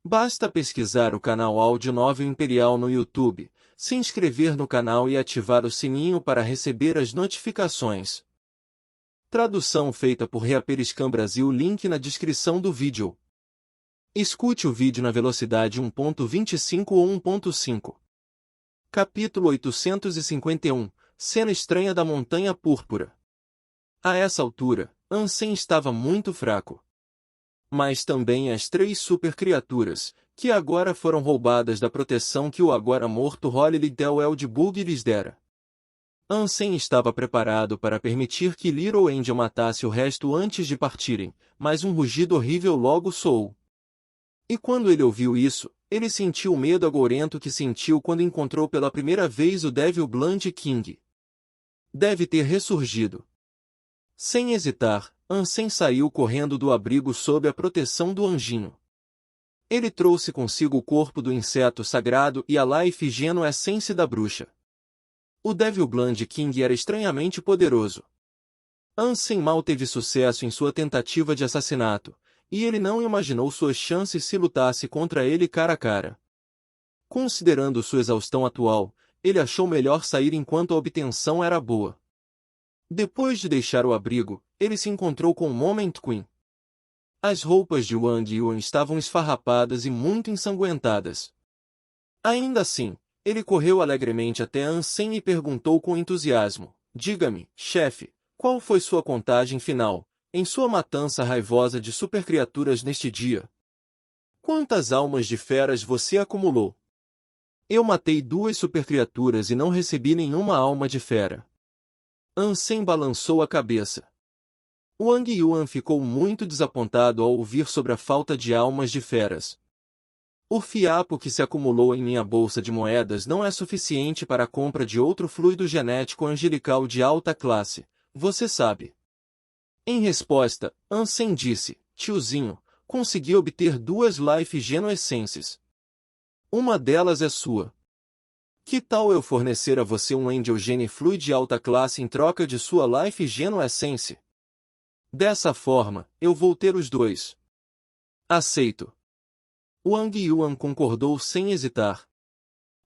Basta pesquisar o canal Áudio Novel Imperial no YouTube, se inscrever no canal e ativar o sininho para receber as notificações. Tradução feita por Reaperiscan Brasil. Link na descrição do vídeo. Escute o vídeo na velocidade 1.25 ou 1.5. Capítulo 851. Cena estranha da Montanha Púrpura. A essa altura, Ansem estava muito fraco. Mas também as três supercriaturas, que agora foram roubadas da proteção que o agora morto Hollylee Eldbug lhes dera. Ansem estava preparado para permitir que Little Angel matasse o resto antes de partirem, mas um rugido horrível logo soou. E quando ele ouviu isso, ele sentiu o medo agorento que sentiu quando encontrou pela primeira vez o Devil Blood King. Deve ter ressurgido. Sem hesitar, Ansem saiu correndo do abrigo sob a proteção do anjinho. Ele trouxe consigo o corpo do inseto sagrado e a Life Geno Essence da bruxa. O Devil Blood King era estranhamente poderoso. Ansem mal teve sucesso em sua tentativa de assassinato, e ele não imaginou suas chances se lutasse contra ele cara a cara. Considerando sua exaustão atual, ele achou melhor sair enquanto a obtenção era boa. Depois de deixar o abrigo, ele se encontrou com Moment Queen. As roupas de Wang Yuan estavam esfarrapadas e muito ensanguentadas. Ainda assim, ele correu alegremente até Ansem e perguntou com entusiasmo: "Diga-me, chefe, qual foi sua contagem final, em sua matança raivosa de supercriaturas neste dia? Quantas almas de feras você acumulou?" "Eu matei 2 supercriaturas e não recebi nenhuma alma de fera." Ansem balançou a cabeça. Wang Yuan ficou muito desapontado ao ouvir sobre a falta de almas de feras. "O fiapo que se acumulou em minha bolsa de moedas não é suficiente para a compra de outro fluido genético angelical de alta classe, você sabe." Em resposta, Ansem disse: "Tiozinho, consegui obter 2 Life Geno Essences. Uma delas é sua. Que tal eu fornecer a você um Angel Gene Fluid de alta classe em troca de sua Life Geno Essence? Dessa forma, eu vou ter os 2. Aceito." Wang Yuan concordou sem hesitar.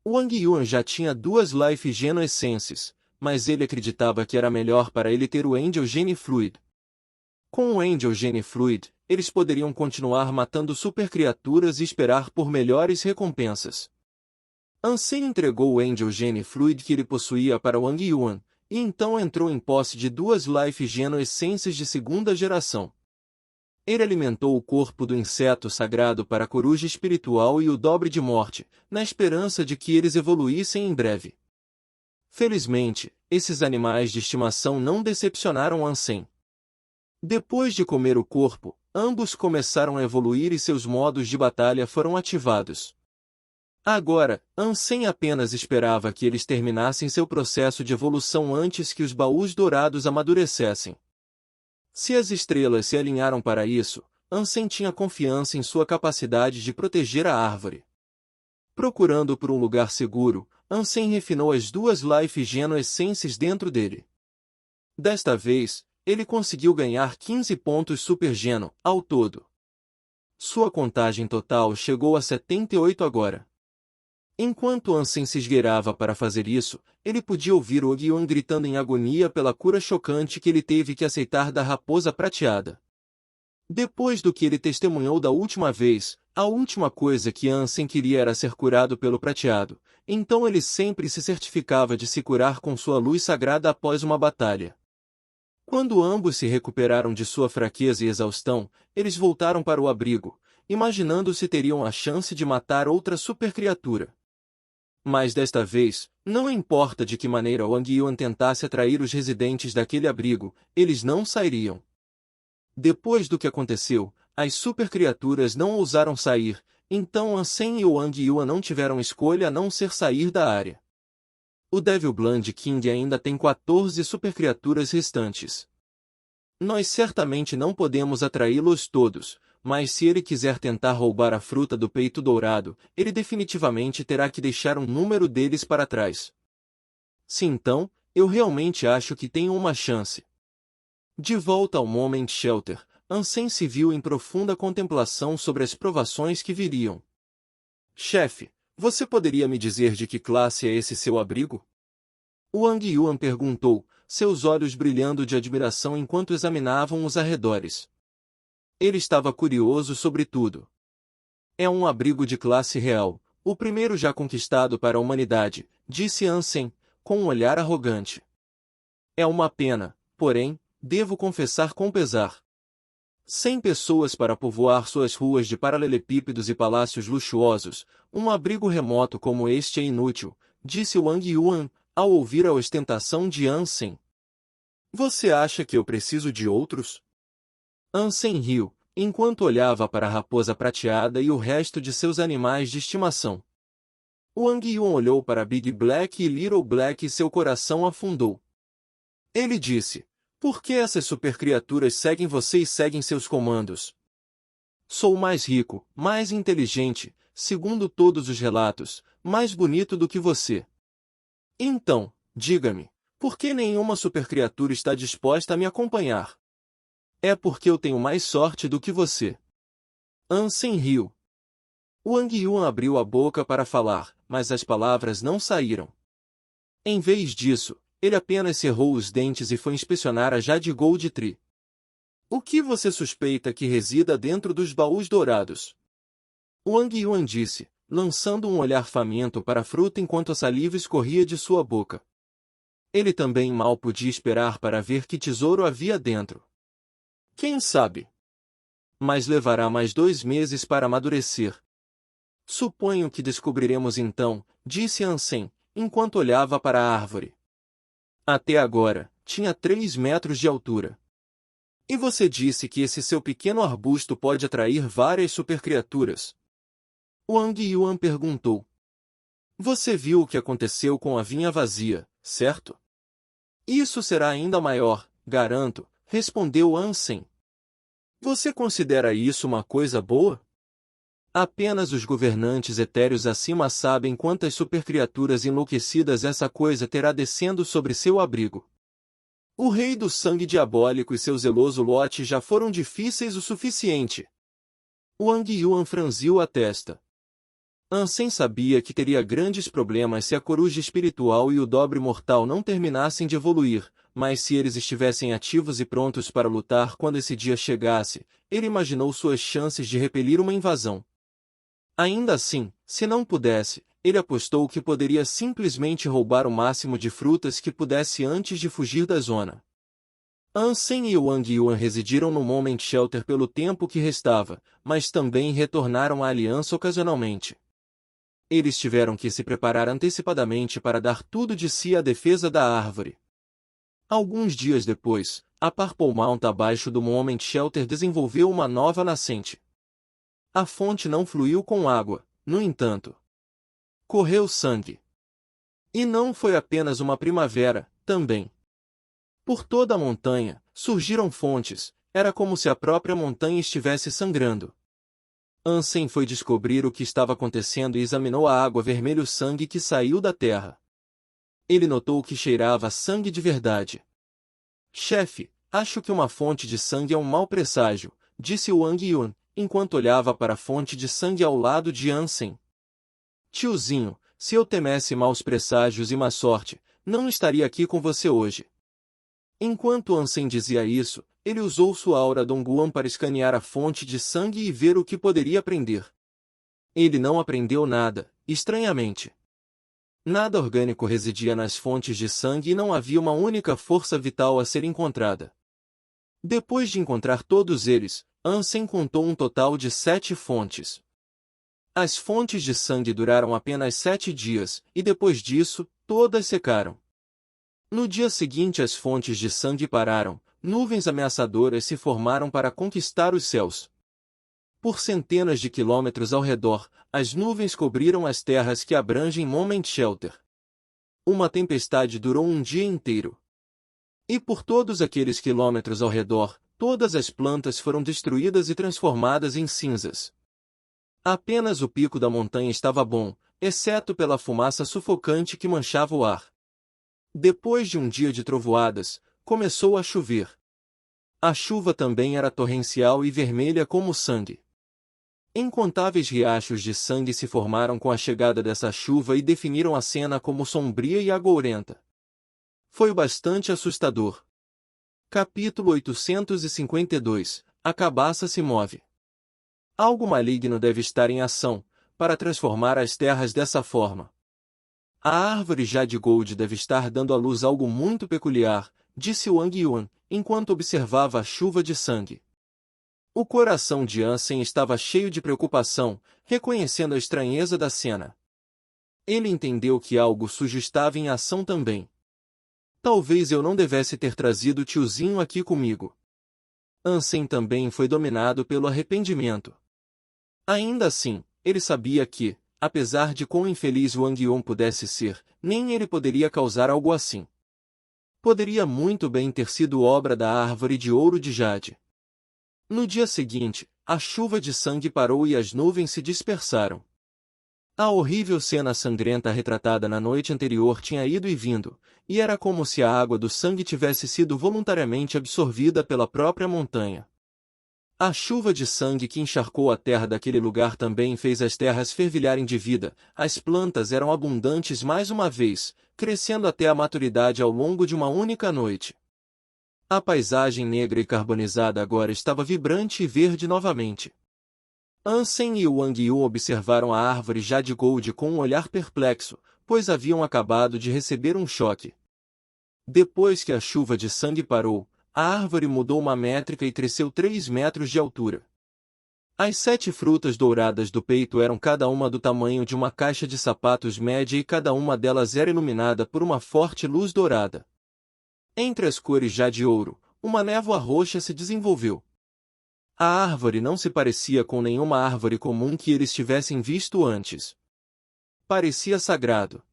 Wang Yuan já tinha 2 Life Geno Essences, mas ele acreditava que era melhor para ele ter o Angel Gene Fluid. Com o Angel Gene Fluid, eles poderiam continuar matando supercriaturas e esperar por melhores recompensas. Ansem entregou o Angel Gene Fluid que ele possuía para Wang Yuan, e então entrou em posse de 2 Life Geno Essences de segunda geração. Ele alimentou o corpo do inseto sagrado para a coruja espiritual e o dobre de morte, na esperança de que eles evoluíssem em breve. Felizmente, esses animais de estimação não decepcionaram Ansem. Depois de comer o corpo, ambos começaram a evoluir e seus modos de batalha foram ativados. Agora, Ansem apenas esperava que eles terminassem seu processo de evolução antes que os baús dourados amadurecessem. Se as estrelas se alinharam para isso, Ansem tinha confiança em sua capacidade de proteger a árvore. Procurando por um lugar seguro, Ansem refinou as 2 Life Geno Essences dentro dele. Desta vez, ele conseguiu ganhar 15 pontos Super Geno, ao todo. Sua contagem total chegou a 78 agora. Enquanto Ansem se esgueirava para fazer isso, ele podia ouvir o Yuan gritando em agonia pela cura chocante que ele teve que aceitar da raposa prateada. Depois do que ele testemunhou da última vez, a última coisa que Ansem queria era ser curado pelo prateado, então ele sempre se certificava de se curar com sua luz sagrada após uma batalha. Quando ambos se recuperaram de sua fraqueza e exaustão, eles voltaram para o abrigo, imaginando se teriam a chance de matar outra supercriatura. Mas desta vez, não importa de que maneira Wang Yuan tentasse atrair os residentes daquele abrigo, eles não sairiam. Depois do que aconteceu, as supercriaturas não ousaram sair, então Ansem e Wang Yuan não tiveram escolha a não ser sair da área. O Devil Blood King ainda tem 14 supercriaturas restantes. Nós certamente não podemos atraí-los todos, mas se ele quiser tentar roubar a fruta do peito dourado, ele definitivamente terá que deixar um número deles para trás. Se então, eu realmente acho que tenho uma chance. De volta ao Moment Shelter, Ansem se viu em profunda contemplação sobre as provações que viriam. Chefe, você poderia me dizer de que classe é esse seu abrigo? Wang Yuan perguntou, seus olhos brilhando de admiração enquanto examinavam os arredores. Ele estava curioso sobre tudo. É um abrigo de classe real, o primeiro já conquistado para a humanidade, disse Ansem, com um olhar arrogante. É uma pena, porém, devo confessar com pesar. 100 pessoas para povoar suas ruas de paralelepípedos e palácios luxuosos, um abrigo remoto como este é inútil, disse Wang Yuan, ao ouvir a ostentação de Ansem. Você acha que eu preciso de outros? Ansem riu, enquanto olhava para a raposa prateada e o resto de seus animais de estimação. Wang Yuan olhou para Big Black e Little Black e seu coração afundou. Ele disse, por que essas supercriaturas seguem você e seguem seus comandos? Sou mais rico, mais inteligente, segundo todos os relatos, mais bonito do que você. Então, diga-me, por que nenhuma supercriatura está disposta a me acompanhar? É porque eu tenho mais sorte do que você. Ansem riu. Wang Yuan abriu a boca para falar, mas as palavras não saíram. Em vez disso, ele apenas cerrou os dentes e foi inspecionar a Jade Gold Tree. O que você suspeita que resida dentro dos baús dourados? Wang Yuan disse, lançando um olhar faminto para a fruta enquanto a saliva escorria de sua boca. Ele também mal podia esperar para ver que tesouro havia dentro. Quem sabe? Mas levará mais 2 meses para amadurecer. Suponho que descobriremos então, disse Ansem, enquanto olhava para a árvore. Até agora, tinha 3 metros de altura. E você disse que esse seu pequeno arbusto pode atrair várias supercriaturas. Wang Yuan perguntou. Você viu o que aconteceu com a vinha vazia, certo? Isso será ainda maior, garanto, respondeu Ansem. Você considera isso uma coisa boa? Apenas os governantes etéreos acima sabem quantas supercriaturas enlouquecidas essa coisa terá descendo sobre seu abrigo. O rei do sangue diabólico e seu zeloso lote já foram difíceis o suficiente. Wang Yuan franziu a testa. Ansem sabia que teria grandes problemas se a coruja espiritual e o dobre mortal não terminassem de evoluir, mas se eles estivessem ativos e prontos para lutar quando esse dia chegasse, ele imaginou suas chances de repelir uma invasão. Ainda assim, se não pudesse, ele apostou que poderia simplesmente roubar o máximo de frutas que pudesse antes de fugir da zona. Ansem e Wang Yuan residiram no Moment Shelter pelo tempo que restava, mas também retornaram à aliança ocasionalmente. Eles tiveram que se preparar antecipadamente para dar tudo de si à defesa da árvore. Alguns dias depois, a Purple Mount abaixo do Moment Shelter desenvolveu uma nova nascente. A fonte não fluiu com água, no entanto. Correu sangue. E não foi apenas uma primavera, também. Por toda a montanha, surgiram fontes, era como se a própria montanha estivesse sangrando. Ansem foi descobrir o que estava acontecendo e examinou a água vermelho sangue que saiu da terra. Ele notou que cheirava a sangue de verdade. Chefe, acho que uma fonte de sangue é um mau presságio, disse Wang Yuan, enquanto olhava para a fonte de sangue ao lado de Ansem. Tiozinho, se eu temesse maus presságios e má sorte, não estaria aqui com você hoje. Enquanto Ansem dizia isso, ele usou sua aura Dongguan para escanear a fonte de sangue e ver o que poderia aprender. Ele não aprendeu nada, estranhamente. Nada orgânico residia nas fontes de sangue e não havia uma única força vital a ser encontrada. Depois de encontrar todos eles, Ansem contou um total de 7 fontes. As fontes de sangue duraram apenas 7 dias, e depois disso, todas secaram. No dia seguinte as fontes de sangue pararam, nuvens ameaçadoras se formaram para conquistar os céus. Por centenas de quilômetros ao redor, as nuvens cobriram as terras que abrangem Moment Shelter. Uma tempestade durou um dia inteiro. E por todos aqueles quilômetros ao redor, todas as plantas foram destruídas e transformadas em cinzas. Apenas o pico da montanha estava bom, exceto pela fumaça sufocante que manchava o ar. Depois de um dia de trovoadas, começou a chover. A chuva também era torrencial e vermelha como sangue. Incontáveis riachos de sangue se formaram com a chegada dessa chuva e definiram a cena como sombria e agourenta. Foi bastante assustador. Capítulo 852. A cabaça se move. Algo maligno deve estar em ação, para transformar as terras dessa forma. A árvore Jade Gold deve estar dando à luz algo muito peculiar, disse Wang Yuan, enquanto observava a chuva de sangue. O coração de Ansem estava cheio de preocupação, reconhecendo a estranheza da cena. Ele entendeu que algo sujo estava em ação também. Talvez eu não devesse ter trazido o tiozinho aqui comigo. Ansem também foi dominado pelo arrependimento. Ainda assim, ele sabia que, apesar de quão infeliz Wang Yuan pudesse ser, nem ele poderia causar algo assim. Poderia muito bem ter sido obra da árvore de ouro de Jade. No dia seguinte, a chuva de sangue parou e as nuvens se dispersaram. A horrível cena sangrenta retratada na noite anterior tinha ido e vindo, e era como se a água do sangue tivesse sido voluntariamente absorvida pela própria montanha. A chuva de sangue que encharcou a terra daquele lugar também fez as terras fervilharem de vida, as plantas eram abundantes mais uma vez, crescendo até a maturidade ao longo de uma única noite. A paisagem negra e carbonizada agora estava vibrante e verde novamente. Ansem e Wang Yuan observaram a árvore Jade Gold com um olhar perplexo, pois haviam acabado de receber um choque. Depois que a chuva de sangue parou, a árvore mudou uma métrica e cresceu 3 metros de altura. As 7 frutas douradas do peito eram cada uma do tamanho de uma caixa de sapatos média e cada uma delas era iluminada por uma forte luz dourada. Entre as cores jade ouro, uma névoa roxa se desenvolveu. A árvore não se parecia com nenhuma árvore comum que eles tivessem visto antes. Parecia sagrado.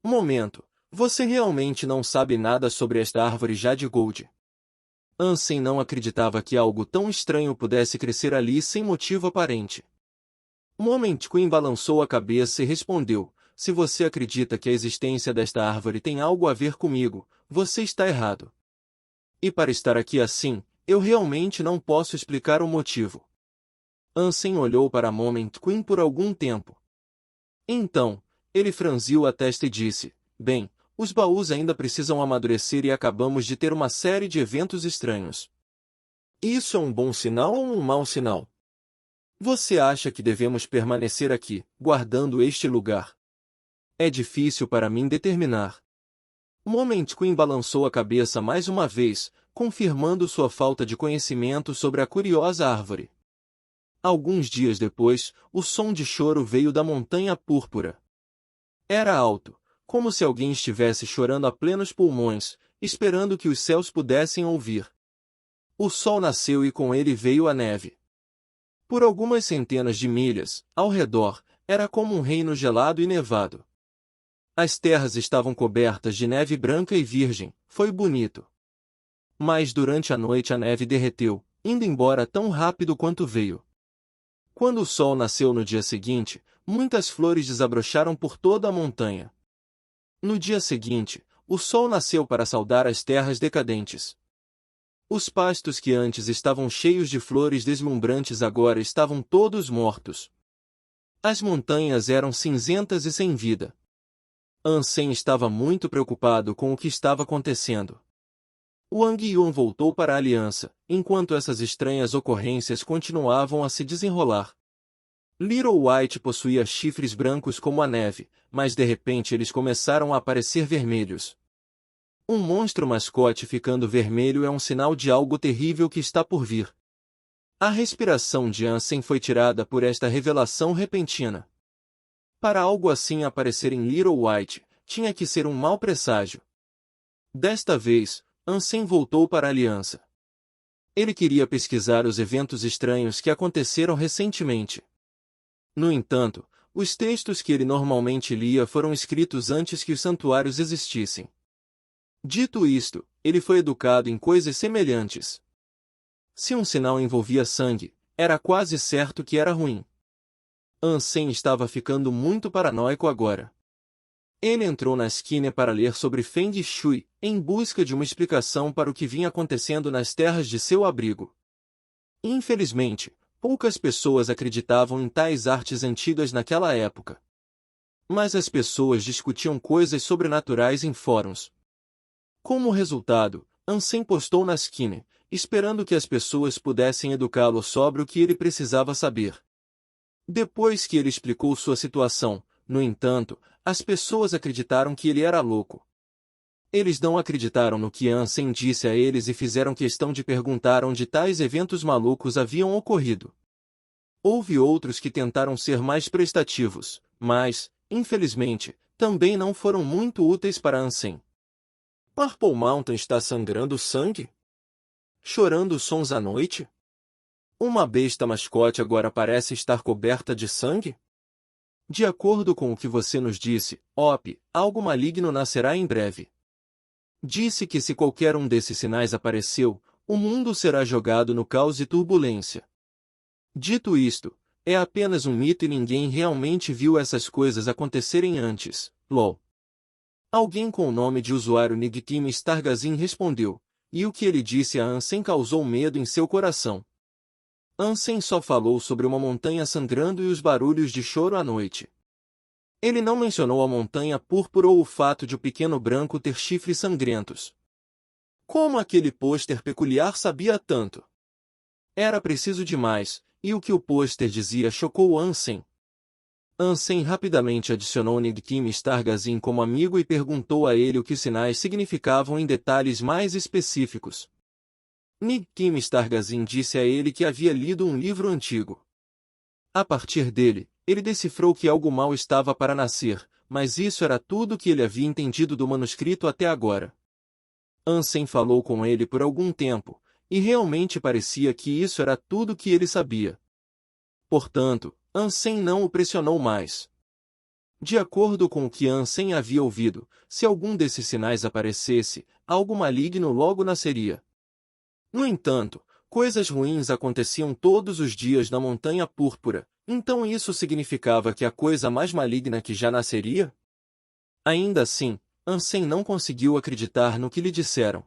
Momento, você realmente não sabe nada sobre esta árvore Jade Gold? Ansem não acreditava que algo tão estranho pudesse crescer ali sem motivo aparente. Moment Queen balançou a cabeça e respondeu, se você acredita que a existência desta árvore tem algo a ver comigo, você está errado. E para estar aqui assim, eu realmente não posso explicar o motivo. Ansem olhou para Moment Queen por algum tempo. Então, ele franziu a testa e disse, bem, os baús ainda precisam amadurecer e acabamos de ter uma série de eventos estranhos. Isso é um bom sinal ou um mau sinal? Você acha que devemos permanecer aqui, guardando este lugar? É difícil para mim determinar. Moment Queen balançou a cabeça mais uma vez, confirmando sua falta de conhecimento sobre a curiosa árvore. Alguns dias depois, o som de choro veio da montanha púrpura. Era alto, como se alguém estivesse chorando a plenos pulmões, esperando que os céus pudessem ouvir. O sol nasceu e com ele veio a neve. Por algumas centenas de milhas, ao redor, era como um reino gelado e nevado. As terras estavam cobertas de neve branca e virgem, foi bonito. Mas durante a noite a neve derreteu, indo embora tão rápido quanto veio. Quando o sol nasceu no dia seguinte, muitas flores desabrocharam por toda a montanha. No dia seguinte, o sol nasceu para saudar as terras decadentes. Os pastos que antes estavam cheios de flores deslumbrantes agora estavam todos mortos. As montanhas eram cinzentas e sem vida. Ansem estava muito preocupado com o que estava acontecendo. Wang Yuan voltou para a aliança, enquanto essas estranhas ocorrências continuavam a se desenrolar. Little White possuía chifres brancos como a neve, mas de repente eles começaram a aparecer vermelhos. Um monstro mascote ficando vermelho é um sinal de algo terrível que está por vir. A respiração de Ansem foi tirada por esta revelação repentina. Para algo assim aparecer em Little White, tinha que ser um mau presságio. Desta vez, Ansem voltou para a aliança. Ele queria pesquisar os eventos estranhos que aconteceram recentemente. No entanto, os textos que ele normalmente lia foram escritos antes que os santuários existissem. Dito isto, ele foi educado em coisas semelhantes. Se um sinal envolvia sangue, era quase certo que era ruim. Ansem estava ficando muito paranoico agora. Ele entrou na esquina para ler sobre Feng Shui, em busca de uma explicação para o que vinha acontecendo nas terras de seu abrigo. Infelizmente, Poucas pessoas acreditavam em tais artes antigas naquela época. Mas as pessoas discutiam coisas sobrenaturais em fóruns. Como resultado, Ansem postou na Skinner, esperando que as pessoas pudessem educá-lo sobre o que ele precisava saber. Depois que ele explicou sua situação, no entanto, as pessoas acreditaram que ele era louco. Eles não acreditaram no que Ansem disse a eles e fizeram questão de perguntar onde tais eventos malucos haviam ocorrido. Houve outros que tentaram ser mais prestativos, mas, infelizmente, também não foram muito úteis para Ansem. Purple Mountain está sangrando sangue? Chorando sons à noite? Uma besta mascote agora parece estar coberta de sangue? De acordo com o que você nos disse, Op, algo maligno nascerá em breve. Disse que se qualquer um desses sinais apareceu, o mundo será jogado no caos e turbulência. Dito isto, é apenas um mito e ninguém realmente viu essas coisas acontecerem antes, lol. Alguém com o nome de usuário Nigtime Stargazin respondeu, e o que ele disse a Ansem causou medo em seu coração. Ansem só falou sobre uma montanha sangrando e os barulhos de choro à noite. Ele não mencionou a montanha púrpura ou o fato de o pequeno branco ter chifres sangrentos. Como aquele pôster peculiar sabia tanto? Era preciso demais, e o que o pôster dizia chocou Ansem. Ansem rapidamente adicionou Nigtime Stargazin como amigo e perguntou a ele o que os sinais significavam em detalhes mais específicos. Nigtime Stargazin disse a ele que havia lido um livro antigo. A partir dele, ele decifrou que algo mal estava para nascer, mas isso era tudo que ele havia entendido do manuscrito até agora. Ansem falou com ele por algum tempo, e realmente parecia que isso era tudo que ele sabia. Portanto, Ansem não o pressionou mais. De acordo com o que Ansem havia ouvido, se algum desses sinais aparecesse, algo maligno logo nasceria. No entanto, coisas ruins aconteciam todos os dias na Montanha Púrpura, então isso significava que a coisa mais maligna que já nasceria? Ainda assim, Ansem não conseguiu acreditar no que lhe disseram.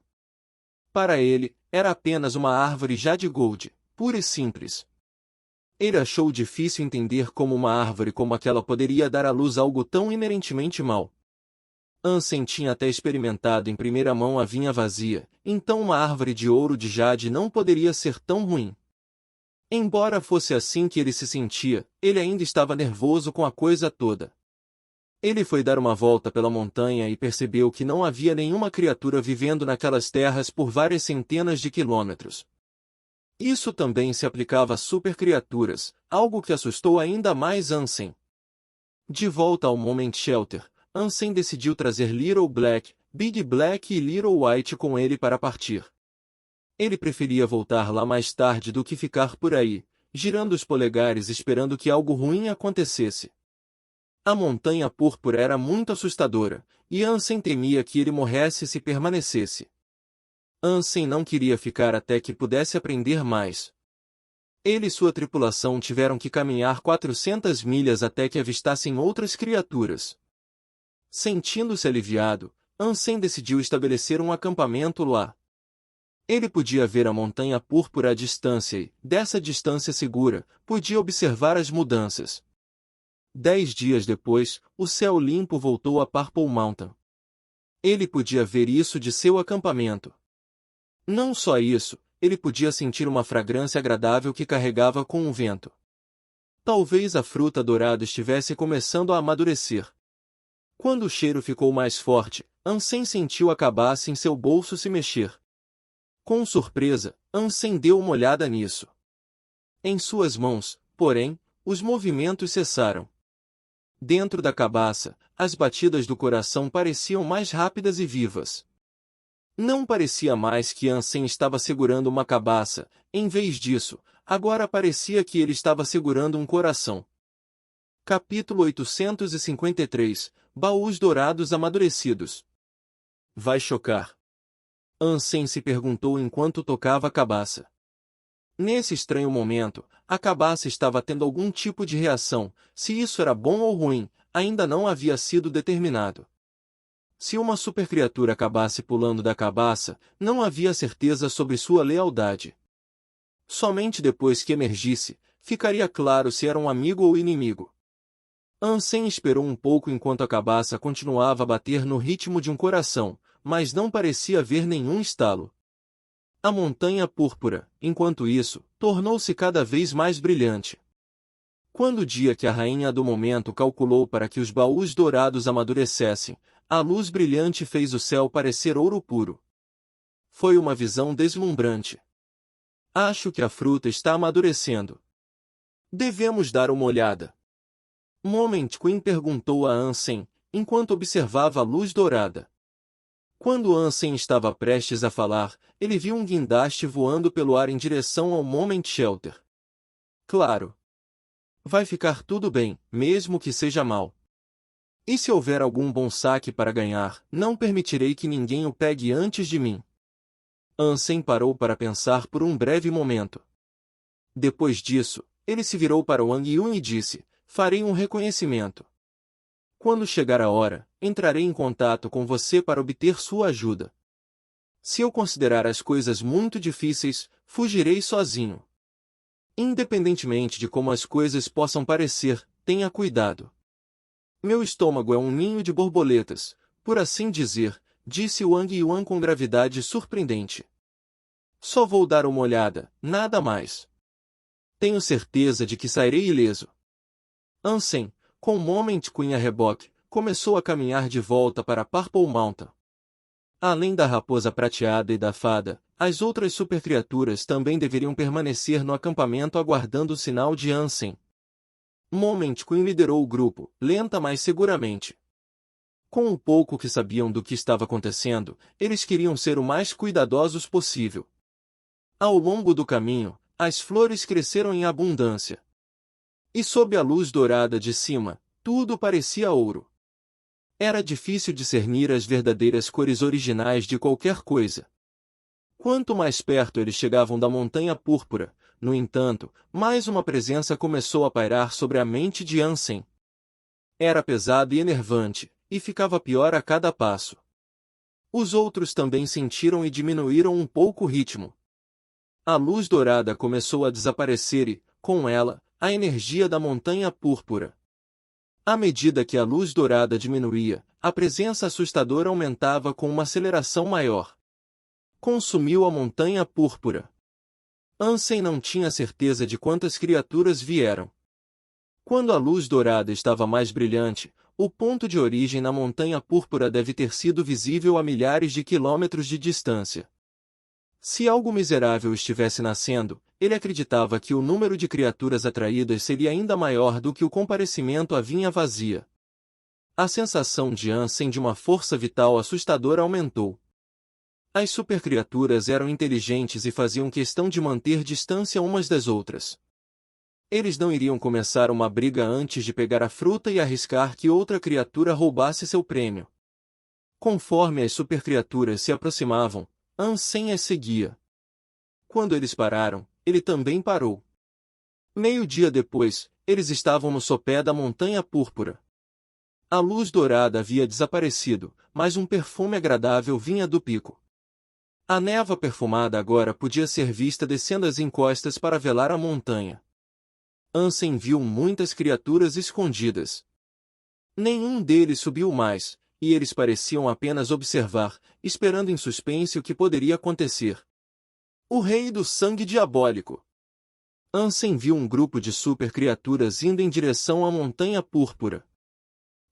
Para ele, era apenas uma árvore Jade-Gold, pura e simples. Ele achou difícil entender como uma árvore como aquela poderia dar à luz algo tão inerentemente mau. Ansem tinha até experimentado em primeira mão a vinha vazia, então uma árvore de ouro de jade não poderia ser tão ruim. Embora fosse assim que ele se sentia, ele ainda estava nervoso com a coisa toda. Ele foi dar uma volta pela montanha e percebeu que não havia nenhuma criatura vivendo naquelas terras por várias centenas de quilômetros. Isso também se aplicava a supercriaturas, algo que assustou ainda mais Ansem. De volta ao Moment Shelter, Ansem decidiu trazer Little Black, Big Black e Little White com ele para partir. Ele preferia voltar lá mais tarde do que ficar por aí, girando os polegares esperando que algo ruim acontecesse. A montanha púrpura era muito assustadora, e Ansem temia que ele morresse se permanecesse. Ansem não queria ficar até que pudesse aprender mais. Ele e sua tripulação tiveram que caminhar 400 milhas até que avistassem outras criaturas. Sentindo-se aliviado, Ansem decidiu estabelecer um acampamento lá. Ele podia ver a montanha púrpura à distância e, dessa distância segura, podia observar as mudanças. 10 dias depois, o céu limpo voltou a Purple Mountain. Ele podia ver isso de seu acampamento. Não só isso, ele podia sentir uma fragrância agradável que carregava com o vento. Talvez a fruta dourada estivesse começando a amadurecer. Quando o cheiro ficou mais forte, Ansem sentiu a cabaça em seu bolso se mexer. Com surpresa, Ansem deu uma olhada nisso. Em suas mãos, porém, os movimentos cessaram. Dentro da cabaça, as batidas do coração pareciam mais rápidas e vivas. Não parecia mais que Ansem estava segurando uma cabaça, em vez disso, agora parecia que ele estava segurando um coração. Capítulo 853 – Baús dourados amadurecidos. Vai chocar? Ansem se perguntou enquanto tocava a cabaça. Nesse estranho momento, a cabaça estava tendo algum tipo de reação, se isso era bom ou ruim, ainda não havia sido determinado. Se uma supercriatura acabasse pulando da cabaça, não havia certeza sobre sua lealdade. Somente depois que emergisse, ficaria claro se era um amigo ou inimigo. Ansem esperou um pouco enquanto a cabaça continuava a bater no ritmo de um coração, mas não parecia haver nenhum estalo. A montanha púrpura, enquanto isso, tornou-se cada vez mais brilhante. Quando o dia que a rainha do momento calculou para que os baús dourados amadurecessem, a luz brilhante fez o céu parecer ouro puro. Foi uma visão deslumbrante. Acho que a fruta está amadurecendo. Devemos dar uma olhada. Moment Queen perguntou a Ansem, enquanto observava a luz dourada. Quando Ansem estava prestes a falar, ele viu um guindaste voando pelo ar em direção ao Moment Shelter. Claro. Vai ficar tudo bem, mesmo que seja mal. E se houver algum bom saque para ganhar, não permitirei que ninguém o pegue antes de mim. Ansem parou para pensar por um breve momento. Depois disso, ele se virou para Wang Yun e disse, farei um reconhecimento. Quando chegar a hora, entrarei em contato com você para obter sua ajuda. Se eu considerar as coisas muito difíceis, fugirei sozinho. Independentemente de como as coisas possam parecer, tenha cuidado. Meu estômago é um ninho de borboletas, por assim dizer, disse Wang Yuan com gravidade surpreendente. Só vou dar uma olhada, nada mais. Tenho certeza de que sairei ileso. Ansem, com Moment Queen a reboque, começou a caminhar de volta para Purple Mountain. Além da raposa prateada e da fada, as outras supercriaturas também deveriam permanecer no acampamento aguardando o sinal de Ansem. Moment Queen liderou o grupo, lenta mas seguramente. Com o pouco que sabiam do que estava acontecendo, eles queriam ser o mais cuidadosos possível. Ao longo do caminho, as flores cresceram em abundância. E sob a luz dourada de cima, tudo parecia ouro. Era difícil discernir as verdadeiras cores originais de qualquer coisa. Quanto mais perto eles chegavam da montanha púrpura, no entanto, mais uma presença começou a pairar sobre a mente de Ansem. Era pesado e enervante, e ficava pior a cada passo. Os outros também sentiram e diminuíram um pouco o ritmo. A luz dourada começou a desaparecer e, com ela, a energia da montanha púrpura. À medida que a luz dourada diminuía, a presença assustadora aumentava com uma aceleração maior. Consumiu a montanha púrpura. Ansem não tinha certeza de quantas criaturas vieram. Quando a luz dourada estava mais brilhante, o ponto de origem na montanha púrpura deve ter sido visível a milhares de quilômetros de distância. Se algo miserável estivesse nascendo, ele acreditava que o número de criaturas atraídas seria ainda maior do que o comparecimento à vinha vazia. A sensação de Ansem de uma força vital assustadora aumentou. As supercriaturas eram inteligentes e faziam questão de manter distância umas das outras. Eles não iriam começar uma briga antes de pegar a fruta e arriscar que outra criatura roubasse seu prêmio. Conforme as supercriaturas se aproximavam, Ansem as seguia. Quando eles pararam, ele também parou. Meio-dia depois, eles estavam no sopé da montanha púrpura. A luz dourada havia desaparecido, mas um perfume agradável vinha do pico. A névoa perfumada agora podia ser vista descendo as encostas para velar a montanha. Ansem viu muitas criaturas escondidas. Nenhum deles subiu mais, e eles pareciam apenas observar, esperando em suspense o que poderia acontecer. O Rei do Sangue Diabólico. Ansem viu um grupo de supercriaturas indo em direção à montanha púrpura.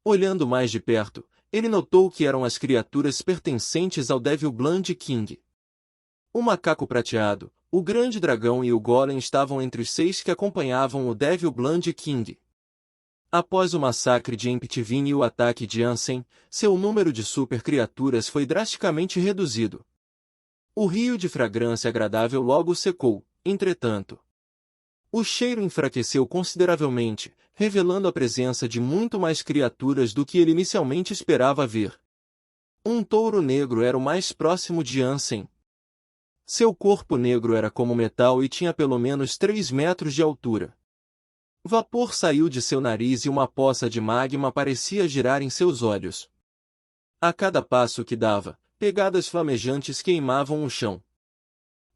Olhando mais de perto, ele notou que eram as criaturas pertencentes ao Devil Blood King. O macaco prateado, o grande dragão e o golem estavam entre os 6 que acompanhavam o Devil Blood King. Após o massacre de Emptivine e o ataque de Ansem, seu número de supercriaturas foi drasticamente reduzido. O rio de fragrância agradável logo secou, entretanto. O cheiro enfraqueceu consideravelmente, revelando a presença de muito mais criaturas do que ele inicialmente esperava ver. Um touro negro era o mais próximo de Ansem. Seu corpo negro era como metal e tinha pelo menos 3 metros de altura. Vapor saiu de seu nariz e uma poça de magma parecia girar em seus olhos. A cada passo que dava, pegadas flamejantes queimavam o chão.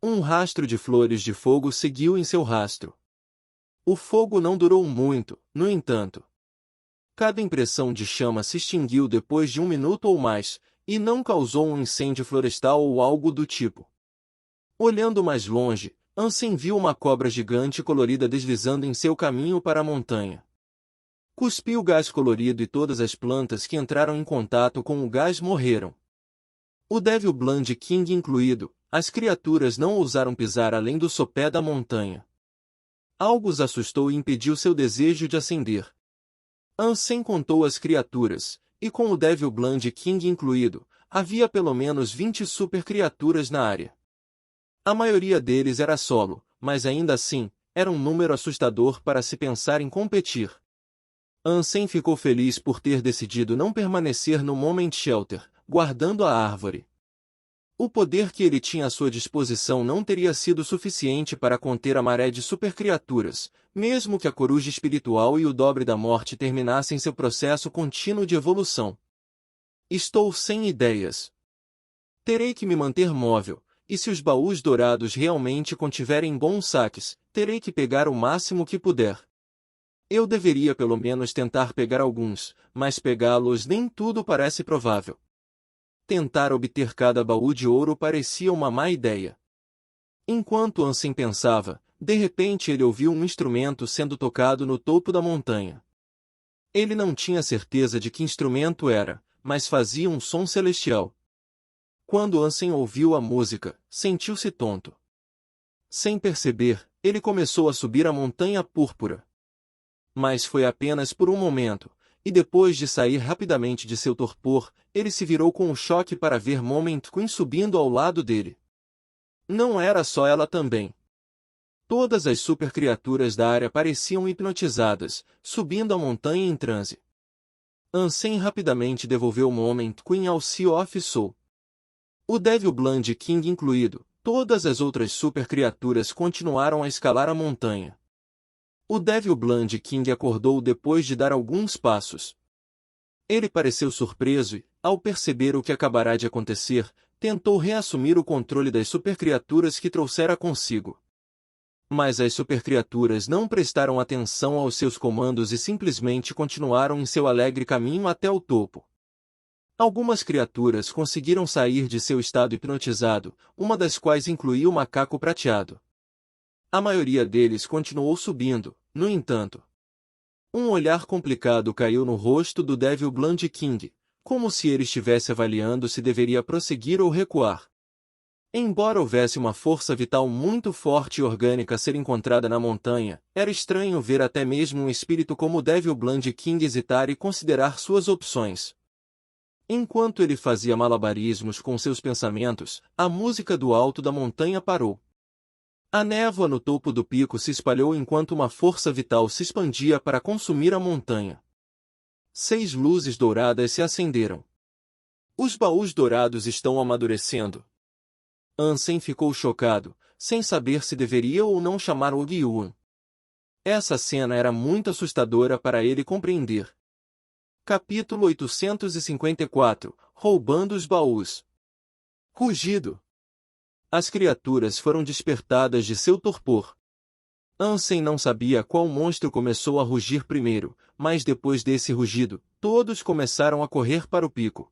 Um rastro de flores de fogo seguiu em seu rastro. O fogo não durou muito, no entanto. Cada impressão de chama se extinguiu depois de 1 minuto ou mais, e não causou um incêndio florestal ou algo do tipo. Olhando mais longe, Ansem viu uma cobra gigante colorida deslizando em seu caminho para a montanha. Cuspiu gás colorido e todas as plantas que entraram em contato com o gás morreram. O Devil Blood King incluído, as criaturas não ousaram pisar além do sopé da montanha. Algo os assustou e impediu seu desejo de ascender. Ansem contou as criaturas, e com o Devil Blood King incluído, havia pelo menos 20 super criaturas na área. A maioria deles era solo, mas ainda assim, era um número assustador para se pensar em competir. Ansem ficou feliz por ter decidido não permanecer no Moment Shelter, guardando a árvore. O poder que ele tinha à sua disposição não teria sido suficiente para conter a maré de supercriaturas, mesmo que a coruja espiritual e o dobre da morte terminassem seu processo contínuo de evolução. Estou sem ideias. Terei que me manter móvel, e se os baús dourados realmente contiverem bons saques, terei que pegar o máximo que puder. Eu deveria pelo menos tentar pegar alguns, mas pegá-los nem tudo parece provável. Tentar obter cada baú de ouro parecia uma má ideia. Enquanto Ansem pensava, de repente ele ouviu um instrumento sendo tocado no topo da montanha. Ele não tinha certeza de que instrumento era, mas fazia um som celestial. Quando Ansem ouviu a música, sentiu-se tonto. Sem perceber, ele começou a subir a montanha púrpura. Mas foi apenas por um momento, e depois de sair rapidamente de seu torpor, ele se virou com um choque para ver Moment Queen subindo ao lado dele. Não era só ela também. Todas as supercriaturas da área pareciam hipnotizadas, subindo a montanha em transe. Ansem rapidamente devolveu Moment Queen ao Sea of Soul. O Devil Blood King incluído, todas as outras supercriaturas continuaram a escalar a montanha. O Devil Blood King acordou depois de dar alguns passos. Ele pareceu surpreso e, ao perceber o que acabará de acontecer, tentou reassumir o controle das supercriaturas que trouxera consigo. Mas as supercriaturas não prestaram atenção aos seus comandos e simplesmente continuaram em seu alegre caminho até o topo. Algumas criaturas conseguiram sair de seu estado hipnotizado, uma das quais incluía o macaco prateado. A maioria deles continuou subindo, no entanto. Um olhar complicado caiu no rosto do Devil Blood King, como se ele estivesse avaliando se deveria prosseguir ou recuar. Embora houvesse uma força vital muito forte e orgânica a ser encontrada na montanha, era estranho ver até mesmo um espírito como o Devil Blood King hesitar e considerar suas opções. Enquanto ele fazia malabarismos com seus pensamentos, a música do alto da montanha parou. A névoa no topo do pico se espalhou enquanto uma força vital se expandia para consumir a montanha. 6 luzes douradas se acenderam. Os baús dourados estão amadurecendo. Ansem ficou chocado, sem saber se deveria ou não chamar Ogi-Wan. Essa cena era muito assustadora para ele compreender. Capítulo 854 – Roubando os baús. Rugido. As criaturas foram despertadas de seu torpor. Ansem não sabia qual monstro começou a rugir primeiro, mas depois desse rugido, todos começaram a correr para o pico.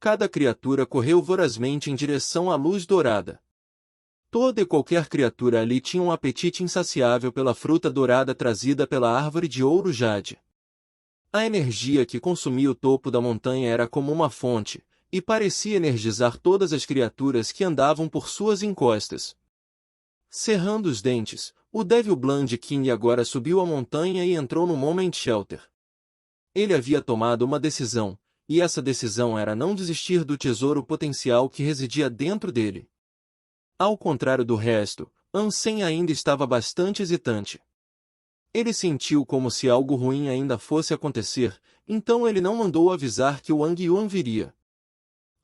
Cada criatura correu vorazmente em direção à luz dourada. Toda e qualquer criatura ali tinha um apetite insaciável pela fruta dourada trazida pela árvore de ouro jade. A energia que consumia o topo da montanha era como uma fonte, e parecia energizar todas as criaturas que andavam por suas encostas. Cerrando os dentes, o Devil Blood King agora subiu a montanha e entrou no Moment Shelter. Ele havia tomado uma decisão, e essa decisão era não desistir do tesouro potencial que residia dentro dele. Ao contrário do resto, Ansem ainda estava bastante hesitante. Ele sentiu como se algo ruim ainda fosse acontecer, então ele não mandou avisar que o Wang Yuan viria.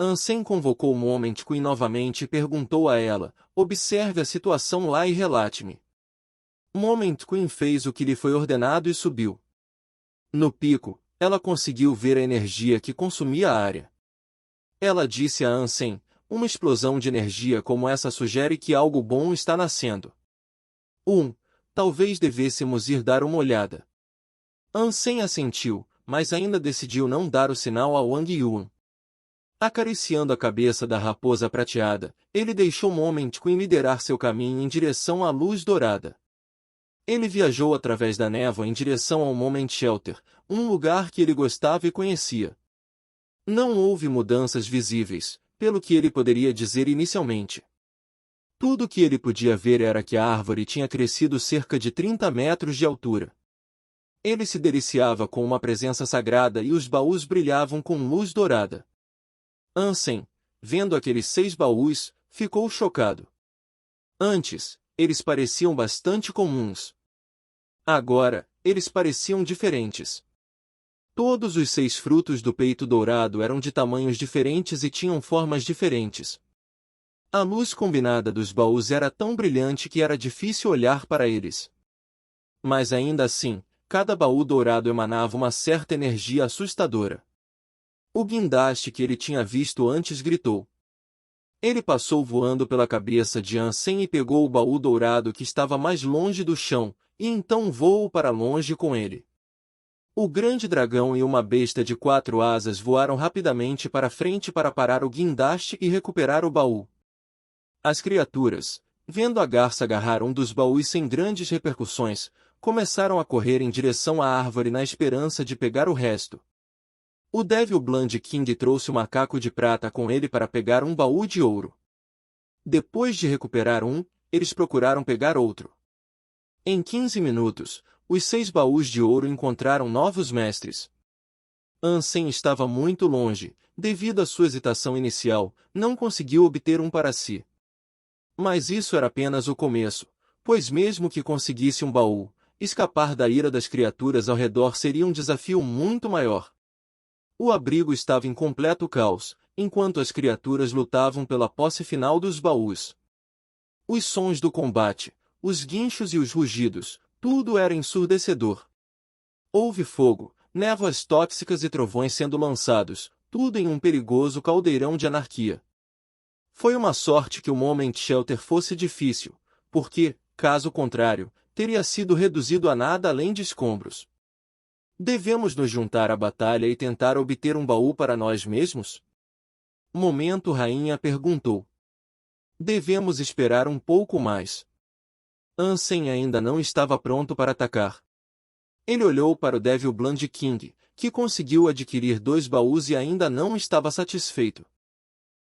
Ansem convocou Moment Queen novamente e perguntou a ela, observe a situação lá e relate-me. Moment Queen fez o que lhe foi ordenado e subiu. No pico, ela conseguiu ver a energia que consumia a área. Ela disse a Ansem, uma explosão de energia como essa sugere que algo bom está nascendo. talvez devêssemos ir dar uma olhada. Ansem assentiu, mas ainda decidiu não dar o sinal a Wang Yuan. Acariciando a cabeça da raposa prateada, ele deixou Moment Queen liderar seu caminho em direção à luz dourada. Ele viajou através da névoa em direção ao Moment Shelter, um lugar que ele gostava e conhecia. Não houve mudanças visíveis, pelo que ele poderia dizer inicialmente. Tudo o que ele podia ver era que a árvore tinha crescido cerca de 30 metros de altura. Ele se deliciava com uma presença sagrada e os baús brilhavam com luz dourada. Ansem, vendo aqueles 6 baús, ficou chocado. Antes, eles pareciam bastante comuns. Agora, eles pareciam diferentes. Todos os 6 frutos do peito dourado eram de tamanhos diferentes e tinham formas diferentes. A luz combinada dos baús era tão brilhante que era difícil olhar para eles. Mas ainda assim, cada baú dourado emanava uma certa energia assustadora. O guindaste que ele tinha visto antes gritou. Ele passou voando pela cabeça de Ansem e pegou o baú dourado que estava mais longe do chão, e então voou para longe com ele. O grande dragão e uma besta de 4 asas voaram rapidamente para frente para parar o guindaste e recuperar o baú. As criaturas, vendo a garça agarrar um dos baús sem grandes repercussões, começaram a correr em direção à árvore na esperança de pegar o resto. O Devil Blonde King trouxe o macaco de prata com ele para pegar um baú de ouro. Depois de recuperar um, eles procuraram pegar outro. Em 15 minutos, os 6 baús de ouro encontraram novos mestres. Ansem estava muito longe, devido à sua hesitação inicial, não conseguiu obter um para si. Mas isso era apenas o começo, pois mesmo que conseguisse um baú, escapar da ira das criaturas ao redor seria um desafio muito maior. O abrigo estava em completo caos, enquanto as criaturas lutavam pela posse final dos baús. Os sons do combate, os guinchos e os rugidos, tudo era ensurdecedor. Houve fogo, névoas tóxicas e trovões sendo lançados, tudo em um perigoso caldeirão de anarquia. Foi uma sorte que o Moment Shelter fosse difícil, porque, caso contrário, teria sido reduzido a nada além de escombros. Devemos nos juntar à batalha e tentar obter um baú para nós mesmos? Momento Rainha perguntou. Devemos esperar um pouco mais. Ansem ainda não estava pronto para atacar. Ele olhou para o Devil Blonde King, que conseguiu adquirir 2 baús e ainda não estava satisfeito.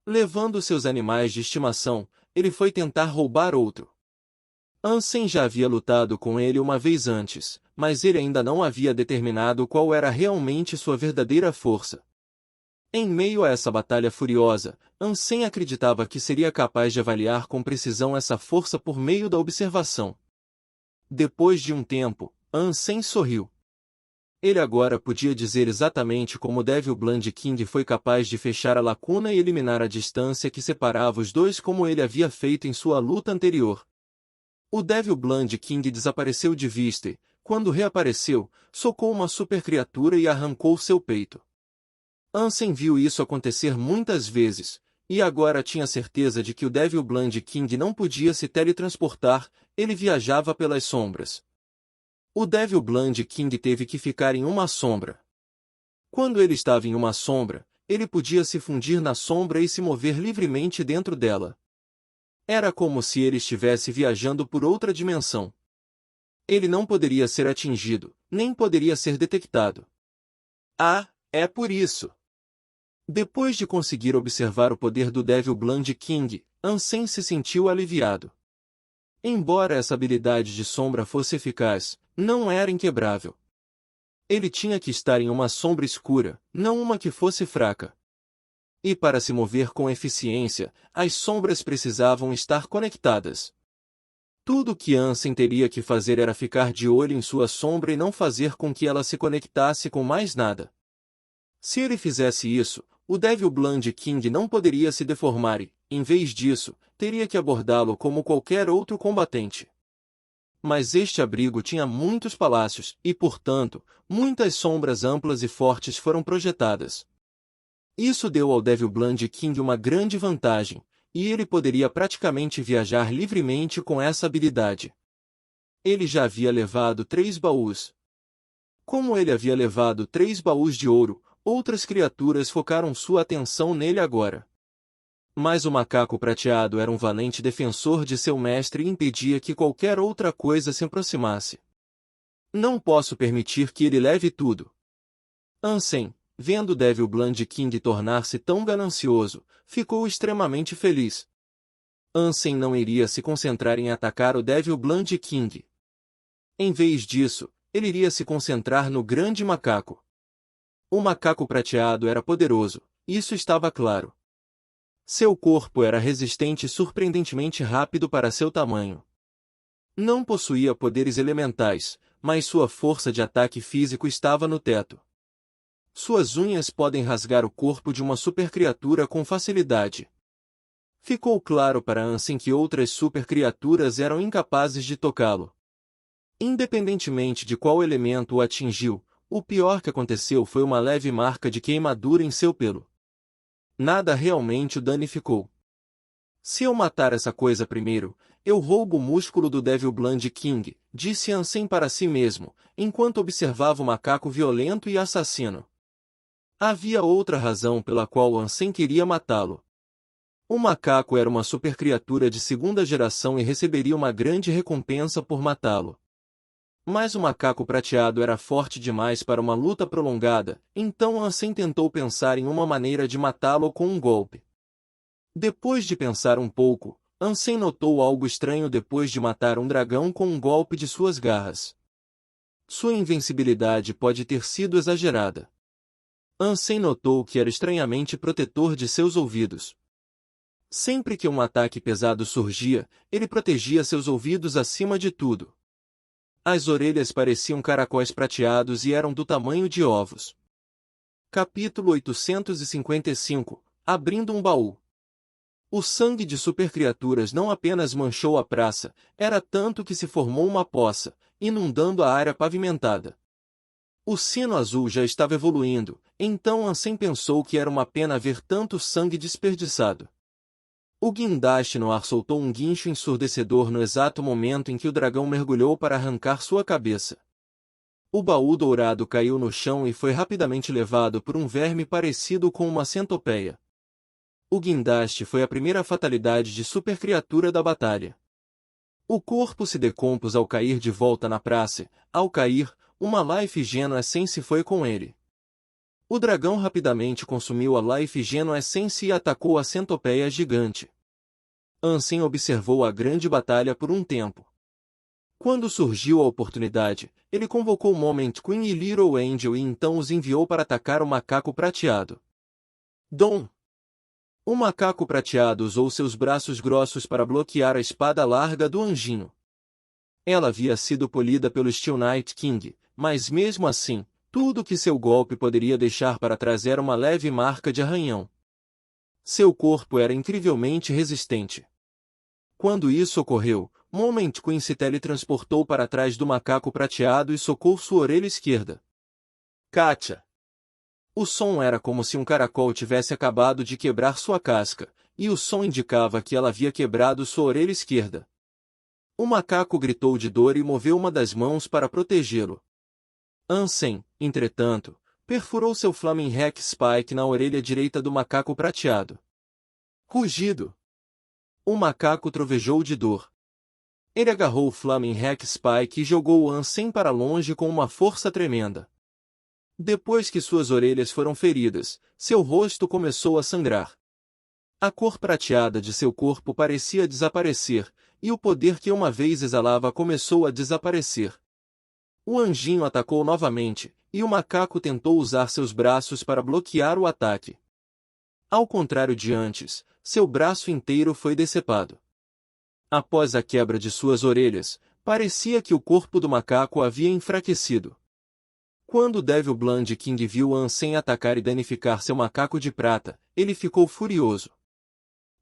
Levando seus animais de estimação, ele foi tentar roubar outro. Ansem já havia lutado com ele uma vez antes, mas ele ainda não havia determinado qual era realmente sua verdadeira força. Em meio a essa batalha furiosa, Ansem acreditava que seria capaz de avaliar com precisão essa força por meio da observação. Depois de um tempo, Ansem sorriu. Ele agora podia dizer exatamente como Devil Blonde King foi capaz de fechar a lacuna e eliminar a distância que separava os dois como ele havia feito em sua luta anterior. O Devil Blonde King desapareceu de vista e, quando reapareceu, socou uma super criatura e arrancou seu peito. Ansem viu isso acontecer muitas vezes, e agora tinha certeza de que o Devil Blonde King não podia se teletransportar, ele viajava pelas sombras. O Devil Blonde King teve que ficar em uma sombra. Quando ele estava em uma sombra, ele podia se fundir na sombra e se mover livremente dentro dela. Era como se ele estivesse viajando por outra dimensão. Ele não poderia ser atingido, nem poderia ser detectado. Ah, é por isso. Depois de conseguir observar o poder do Devil Blonde King, Ansem se sentiu aliviado. Embora essa habilidade de sombra fosse eficaz, não era inquebrável. Ele tinha que estar em uma sombra escura, não uma que fosse fraca. E para se mover com eficiência, as sombras precisavam estar conectadas. Tudo o que Ansem teria que fazer era ficar de olho em sua sombra e não fazer com que ela se conectasse com mais nada. Se ele fizesse isso, o Devil Blonde King não poderia se deformar e, em vez disso, teria que abordá-lo como qualquer outro combatente. Mas este abrigo tinha muitos palácios e, portanto, muitas sombras amplas e fortes foram projetadas. Isso deu ao Devil Blonde King uma grande vantagem, e ele poderia praticamente viajar livremente com essa habilidade. Ele já havia levado 3 baús. Como ele havia levado 3 baús de ouro, outras criaturas focaram sua atenção nele agora. Mas o macaco prateado era um valente defensor de seu mestre e impedia que qualquer outra coisa se aproximasse. Não posso permitir que ele leve tudo. Ansem, vendo Devil Blonde King tornar-se tão ganancioso, ficou extremamente feliz. Ansem não iria se concentrar em atacar o Devil Blonde King. Em vez disso, ele iria se concentrar no grande macaco. O macaco prateado era poderoso, isso estava claro. Seu corpo era resistente e surpreendentemente rápido para seu tamanho. Não possuía poderes elementais, mas sua força de ataque físico estava no teto. Suas unhas podem rasgar o corpo de uma supercriatura com facilidade. Ficou claro para Ansem que outras supercriaturas eram incapazes de tocá-lo. Independentemente de qual elemento o atingiu, o pior que aconteceu foi uma leve marca de queimadura em seu pelo. Nada realmente o danificou. Se eu matar essa coisa primeiro, eu roubo o músculo do Devil Blonde King, disse Ansem para si mesmo, enquanto observava o macaco violento e assassino. Havia outra razão pela qual Ansem queria matá-lo. O macaco era uma supercriatura de segunda geração e receberia uma grande recompensa por matá-lo. Mas o macaco prateado era forte demais para uma luta prolongada, então Ansem tentou pensar em uma maneira de matá-lo com um golpe. Depois de pensar um pouco, Ansem notou algo estranho depois de matar um dragão com um golpe de suas garras. Sua invencibilidade pode ter sido exagerada. Ansem notou que era estranhamente protetor de seus ouvidos. Sempre que um ataque pesado surgia, ele protegia seus ouvidos acima de tudo. As orelhas pareciam caracóis prateados e eram do tamanho de ovos. Capítulo 855 – Abrindo um baú. O sangue de supercriaturas não apenas manchou a praça, era tanto que se formou uma poça, inundando a área pavimentada. O sino azul já estava evoluindo, então Ansem pensou que era uma pena ver tanto sangue desperdiçado. O guindaste no ar soltou um guincho ensurdecedor no exato momento em que o dragão mergulhou para arrancar sua cabeça. O baú dourado caiu no chão e foi rapidamente levado por um verme parecido com uma centopeia. O guindaste foi a primeira fatalidade de supercriatura da batalha. O corpo se decompôs ao cair de volta na praça. Ao cair, uma Life Geno Essence foi com ele. O dragão rapidamente consumiu a Life Geno Essence e atacou a centopeia gigante. Ansem observou a grande batalha por um tempo. Quando surgiu a oportunidade, ele convocou Moment Queen e Little Angel e então os enviou para atacar o macaco prateado. Dom! O macaco prateado usou seus braços grossos para bloquear a espada larga do anjinho. Ela havia sido polida pelo Steel Knight King, mas mesmo assim, tudo que seu golpe poderia deixar para trás era uma leve marca de arranhão. Seu corpo era incrivelmente resistente. Quando isso ocorreu, Moment Queen se teletransportou para trás do macaco prateado e socou sua orelha esquerda. Kátia! O som era como se um caracol tivesse acabado de quebrar sua casca, e o som indicava que ela havia quebrado sua orelha esquerda. O macaco gritou de dor e moveu uma das mãos para protegê-lo. Ansem, entretanto, perfurou seu Flaming Hack Spike na orelha direita do macaco prateado. Rugido! O macaco trovejou de dor. Ele agarrou o Flaming Hack Spike e jogou o Ansem para longe com uma força tremenda. Depois que suas orelhas foram feridas, seu rosto começou a sangrar. A cor prateada de seu corpo parecia desaparecer, e o poder que uma vez exalava começou a desaparecer. O anjinho atacou novamente, e o macaco tentou usar seus braços para bloquear o ataque. Ao contrário de antes, seu braço inteiro foi decepado. Após a quebra de suas orelhas, parecia que o corpo do macaco havia enfraquecido. Quando Devil Blonde King viu Ansem atacar e danificar seu macaco de prata, ele ficou furioso.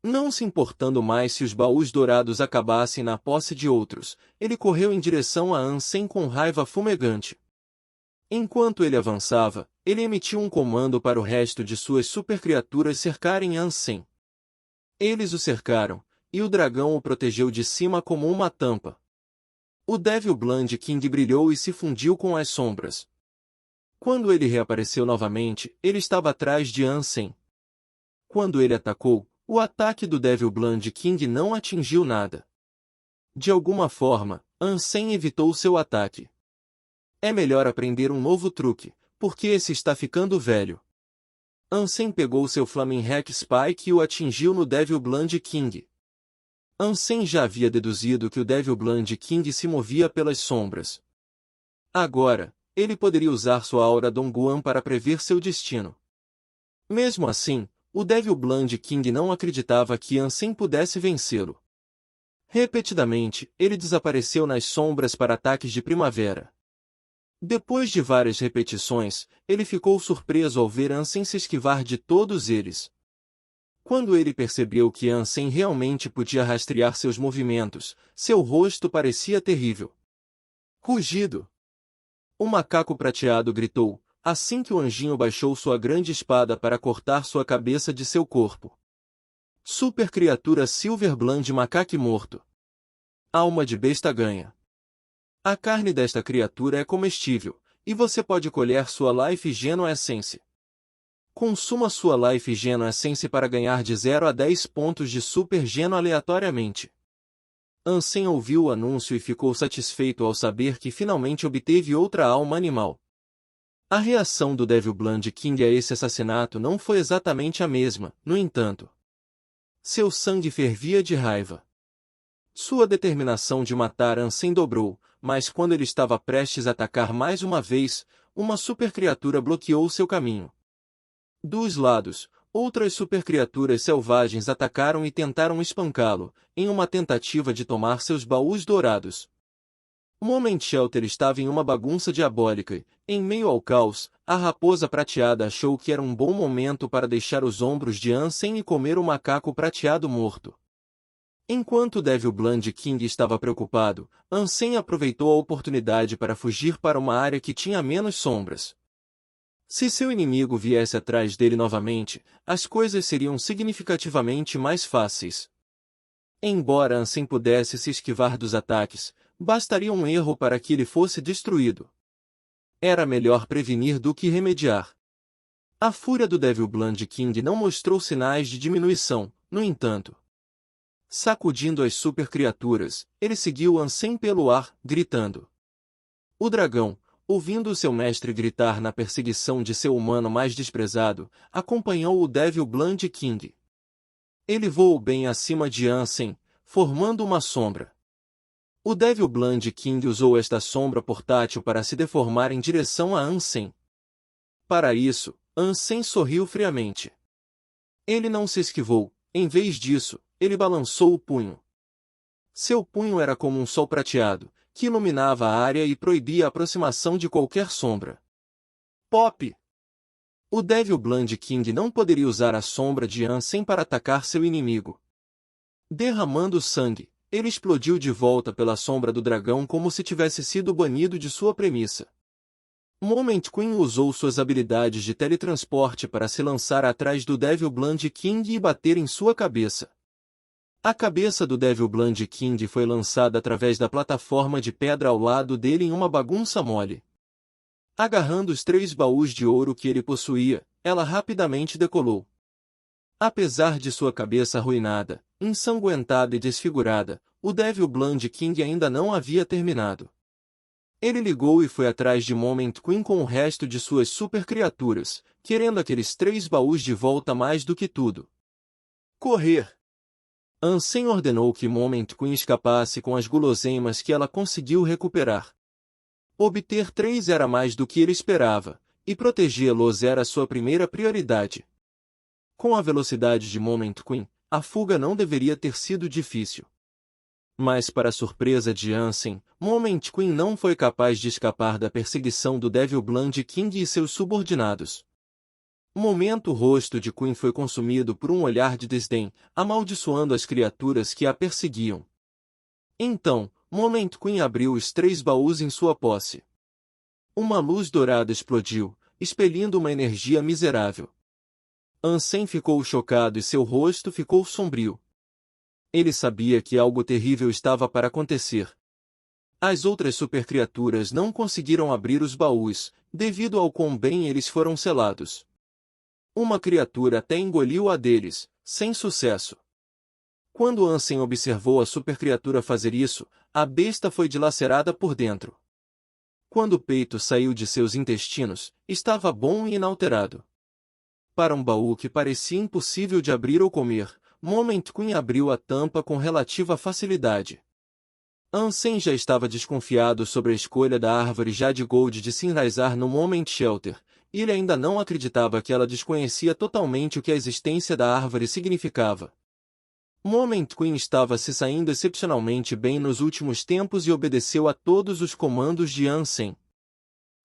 Não se importando mais se os baús dourados acabassem na posse de outros, ele correu em direção a Ansem com raiva fumegante. Enquanto ele avançava, ele emitiu um comando para o resto de suas supercriaturas cercarem Ansem. Eles o cercaram, e o dragão o protegeu de cima como uma tampa. O Devil Blood King brilhou e se fundiu com as sombras. Quando ele reapareceu novamente, ele estava atrás de Ansem. Quando ele atacou, o ataque do Devil Blood King não atingiu nada. De alguma forma, Ansem evitou seu ataque. É melhor aprender um novo truque, porque esse está ficando velho. Ansem pegou seu Flaming Hack Spike e o atingiu no Devil Blood King. Ansem já havia deduzido que o Devil Blood King se movia pelas sombras. Agora, ele poderia usar sua aura Dongguan para prever seu destino. Mesmo assim, o Devil Blood King não acreditava que Ansem pudesse vencê-lo. Repetidamente, ele desapareceu nas sombras para ataques de primavera. Depois de várias repetições, ele ficou surpreso ao ver Ansem se esquivar de todos eles. Quando ele percebeu que Ansem realmente podia rastrear seus movimentos, seu rosto parecia terrível. Rugido! O macaco prateado gritou, assim que o anjinho baixou sua grande espada para cortar sua cabeça de seu corpo. Super criatura Silverblood Macaque morto. Alma de besta ganha. A carne desta criatura é comestível, e você pode colher sua Life Geno Essence. Consuma sua Life Geno Essence para ganhar de 0 a 10 pontos de Super Geno aleatoriamente. Ansem ouviu o anúncio e ficou satisfeito ao saber que finalmente obteve outra alma animal. A reação do Devil Blood King a esse assassinato não foi exatamente a mesma, no entanto. Seu sangue fervia de raiva. Sua determinação de matar Ansem dobrou, mas quando ele estava prestes a atacar mais uma vez, uma supercriatura bloqueou seu caminho. Dos lados, outras supercriaturas selvagens atacaram e tentaram espancá-lo, em uma tentativa de tomar seus baús dourados. Moment Shelter estava em uma bagunça diabólica e, em meio ao caos, a raposa prateada achou que era um bom momento para deixar os ombros de Ansem e comer o macaco prateado morto. Enquanto Devil Blood King estava preocupado, Ansem aproveitou a oportunidade para fugir para uma área que tinha menos sombras. Se seu inimigo viesse atrás dele novamente, as coisas seriam significativamente mais fáceis. Embora Ansem pudesse se esquivar dos ataques, bastaria um erro para que ele fosse destruído. Era melhor prevenir do que remediar. A fúria do Devil Blood King não mostrou sinais de diminuição, no entanto. Sacudindo as supercriaturas, ele seguiu Ansem pelo ar, gritando. O dragão, ouvindo seu mestre gritar na perseguição de seu humano mais desprezado, acompanhou o Devil Blood King. Ele voou bem acima de Ansem, formando uma sombra. O Devil Blood King usou esta sombra portátil para se deformar em direção a Ansem. Para isso, Ansem sorriu friamente. Ele não se esquivou, em vez disso, ele balançou o punho. Seu punho era como um sol prateado, que iluminava a área e proibia a aproximação de qualquer sombra. Pop! O Devil Blood King não poderia usar a sombra de Ansem para atacar seu inimigo. Derramando sangue, ele explodiu de volta pela sombra do dragão como se tivesse sido banido de sua premissa. Moment Queen usou suas habilidades de teletransporte para se lançar atrás do Devil Blood King e bater em sua cabeça. A cabeça do Devil Blood King foi lançada através da plataforma de pedra ao lado dele em uma bagunça mole. Agarrando os 3 baús de ouro que ele possuía, ela rapidamente decolou. Apesar de sua cabeça arruinada, ensanguentada e desfigurada, o Devil Blood King ainda não havia terminado. Ele ligou e foi atrás de Moment Queen com o resto de suas supercriaturas, querendo aqueles 3 baús de volta mais do que tudo. Correr! Ansem ordenou que Moment Queen escapasse com as guloseimas que ela conseguiu recuperar. Obter 3 era mais do que ele esperava, e protegê-los era sua primeira prioridade. Com a velocidade de Moment Queen, a fuga não deveria ter sido difícil. Mas para surpresa de Ansem, Moment Queen não foi capaz de escapar da perseguição do Devil Blood King e seus subordinados. O rosto de Queen foi consumido por um olhar de desdém, amaldiçoando as criaturas que a perseguiam. Então, Moment Queen abriu os 3 baús em sua posse. Uma luz dourada explodiu, expelindo uma energia miserável. Ansem ficou chocado e seu rosto ficou sombrio. Ele sabia que algo terrível estava para acontecer. As outras supercriaturas não conseguiram abrir os baús, devido ao quão bem eles foram selados. Uma criatura até engoliu a deles, sem sucesso. Quando Ansem observou a supercriatura fazer isso, a besta foi dilacerada por dentro. Quando o peito saiu de seus intestinos, estava bom e inalterado. Para um baú que parecia impossível de abrir ou comer, Moment Queen abriu a tampa com relativa facilidade. Ansem já estava desconfiado sobre a escolha da árvore Jade Gold de se enraizar no Moment Shelter, e ele ainda não acreditava que ela desconhecia totalmente o que a existência da árvore significava. Moment Queen estava se saindo excepcionalmente bem nos últimos tempos e obedeceu a todos os comandos de Ansem.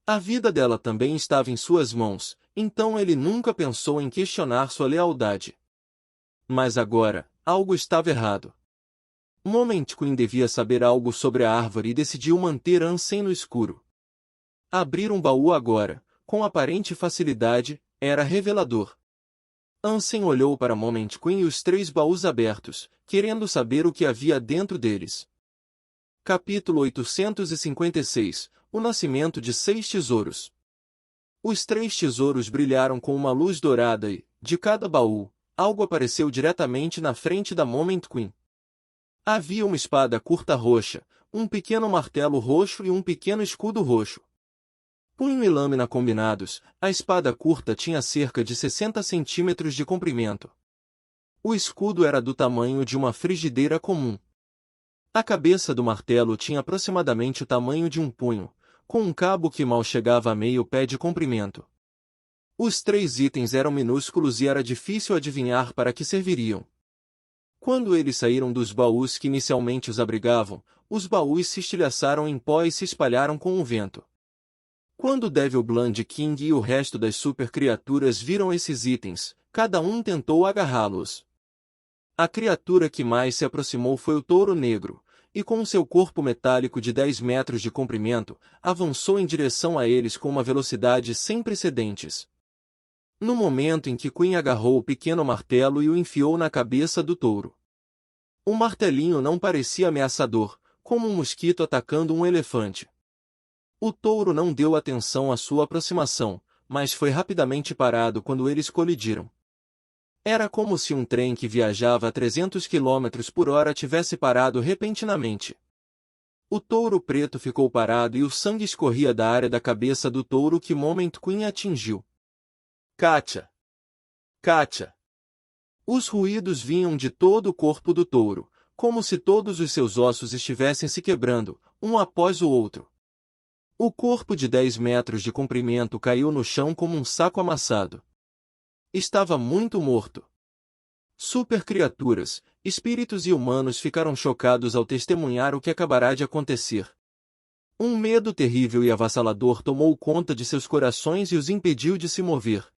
A vida dela também estava em suas mãos, então ele nunca pensou em questionar sua lealdade. Mas agora, algo estava errado. Moment Queen devia saber algo sobre a árvore e decidiu manter Ansem no escuro. Abrir um baú agora, com aparente facilidade, era revelador. Ansem olhou para Moment Queen e os 3 baús abertos, querendo saber o que havia dentro deles. Capítulo 856 O nascimento de 6 tesouros. Os 3 tesouros brilharam com uma luz dourada e, de cada baú, algo apareceu diretamente na frente da Moment Queen. Havia uma espada curta roxa, um pequeno martelo roxo e um pequeno escudo roxo. Punho e lâmina combinados, a espada curta tinha cerca de 60 centímetros de comprimento. O escudo era do tamanho de uma frigideira comum. A cabeça do martelo tinha aproximadamente o tamanho de um punho, com um cabo que mal chegava a meio pé de comprimento. Os 3 itens eram minúsculos e era difícil adivinhar para que serviriam. Quando eles saíram dos baús que inicialmente os abrigavam, os baús se estilhaçaram em pó e se espalharam com o vento. Quando Devil Blood King e o resto das supercriaturas viram esses itens, cada um tentou agarrá-los. A criatura que mais se aproximou foi o touro negro, e com seu corpo metálico de 10 metros de comprimento, avançou em direção a eles com uma velocidade sem precedentes. No momento em que Queen agarrou o pequeno martelo e o enfiou na cabeça do touro. O martelinho não parecia ameaçador, como um mosquito atacando um elefante. O touro não deu atenção à sua aproximação, mas foi rapidamente parado quando eles colidiram. Era como se um trem que viajava a 300 km por hora tivesse parado repentinamente. O touro preto ficou parado e o sangue escorria da área da cabeça do touro que Moment Queen atingiu. Kátia! Kátia! Os ruídos vinham de todo o corpo do touro, como se todos os seus ossos estivessem se quebrando, um após o outro. O corpo de 10 metros de comprimento caiu no chão como um saco amassado. Estava muito morto. Supercriaturas, espíritos e humanos ficaram chocados ao testemunhar o que acabará de acontecer. Um medo terrível e avassalador tomou conta de seus corações e os impediu de se mover.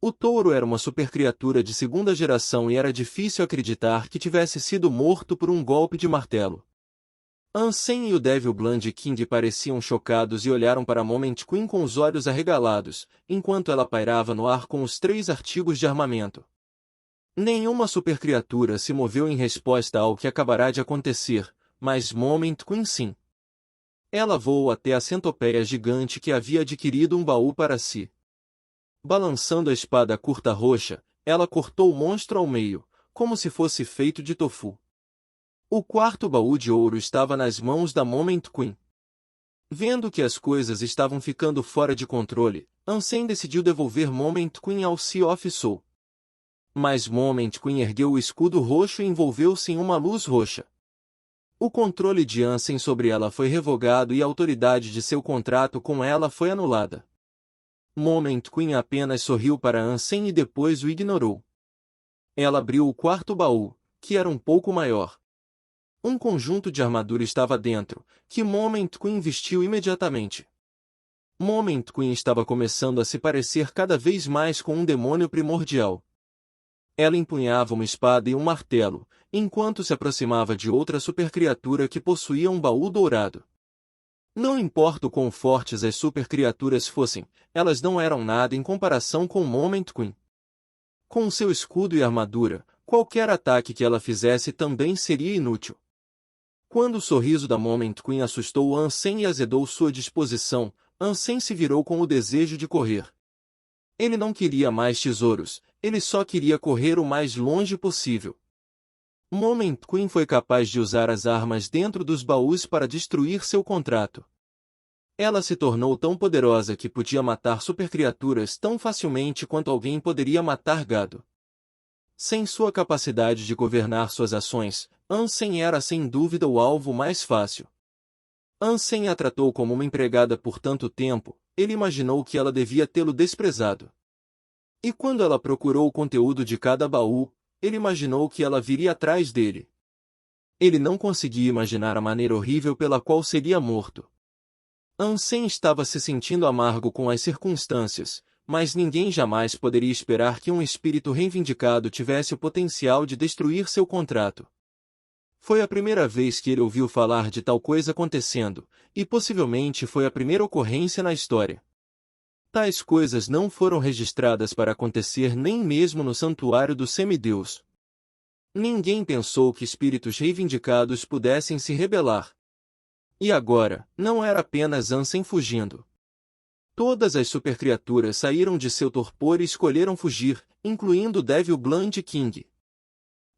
O touro era uma supercriatura de 2ª geração e era difícil acreditar que tivesse sido morto por um golpe de martelo. Ansem e o Devil Blood King pareciam chocados e olharam para Moment Queen com os olhos arregalados, enquanto ela pairava no ar com os 3 artigos de armamento. Nenhuma supercriatura se moveu em resposta ao que acabará de acontecer, mas Moment Queen sim. Ela voou até a centopeia gigante que havia adquirido um baú para si. Balançando a espada curta roxa, ela cortou o monstro ao meio, como se fosse feito de tofu. O 4º baú de ouro estava nas mãos da Moment Queen. Vendo que as coisas estavam ficando fora de controle, Ansem decidiu devolver Moment Queen ao Sea of Soul. Mas Moment Queen ergueu o escudo roxo e envolveu-se em uma luz roxa. O controle de Ansem sobre ela foi revogado e a autoridade de seu contrato com ela foi anulada. Moment Queen apenas sorriu para Ansem e depois o ignorou. Ela abriu o 4º baú, que era um pouco maior. Um conjunto de armadura estava dentro, que Moment Queen vestiu imediatamente. Moment Queen estava começando a se parecer cada vez mais com um demônio primordial. Ela empunhava uma espada e um martelo, enquanto se aproximava de outra supercriatura que possuía um baú dourado. Não importa o quão fortes as supercriaturas fossem, elas não eram nada em comparação com Moment Queen. Com seu escudo e armadura, qualquer ataque que ela fizesse também seria inútil. Quando o sorriso da Moment Queen assustou Ansem e azedou sua disposição, Ansem se virou com o desejo de correr. Ele não queria mais tesouros, ele só queria correr o mais longe possível. Moment Queen foi capaz de usar as armas dentro dos baús para destruir seu contrato. Ela se tornou tão poderosa que podia matar supercriaturas tão facilmente quanto alguém poderia matar gado. Sem sua capacidade de governar suas ações, Ansem era sem dúvida o alvo mais fácil. Ansem a tratou como uma empregada por tanto tempo, ele imaginou que ela devia tê-lo desprezado. E quando ela procurou o conteúdo de cada baú, ele imaginou que ela viria atrás dele. Ele não conseguia imaginar a maneira horrível pela qual seria morto. Ansem estava se sentindo amargo com as circunstâncias, mas ninguém jamais poderia esperar que um espírito reivindicado tivesse o potencial de destruir seu contrato. Foi a primeira vez que ele ouviu falar de tal coisa acontecendo, e possivelmente foi a primeira ocorrência na história. Tais coisas não foram registradas para acontecer nem mesmo no santuário do semideus. Ninguém pensou que espíritos reivindicados pudessem se rebelar. E agora, não era apenas Ansem fugindo. Todas as supercriaturas saíram de seu torpor e escolheram fugir, incluindo Devil Blood King.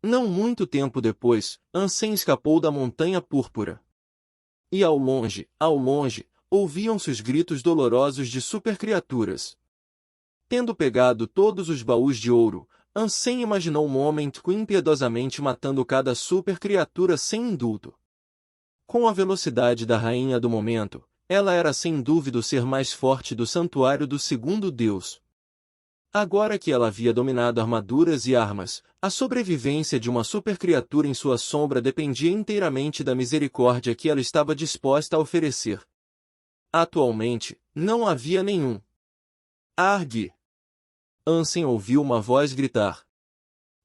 Não muito tempo depois, Ansem escapou da Montanha Púrpura. E ao longe, ouviam-se os gritos dolorosos de supercriaturas. Tendo pegado todos os baús de ouro, Ansem imaginou Moment Queen piedosamente matando cada supercriatura sem indulto. Com a velocidade da rainha do momento, ela era sem dúvida o ser mais forte do santuário do segundo deus. Agora que ela havia dominado armaduras e armas, a sobrevivência de uma supercriatura em sua sombra dependia inteiramente da misericórdia que ela estava disposta a oferecer. Atualmente, não havia nenhum. Argue! Ansem ouviu uma voz gritar.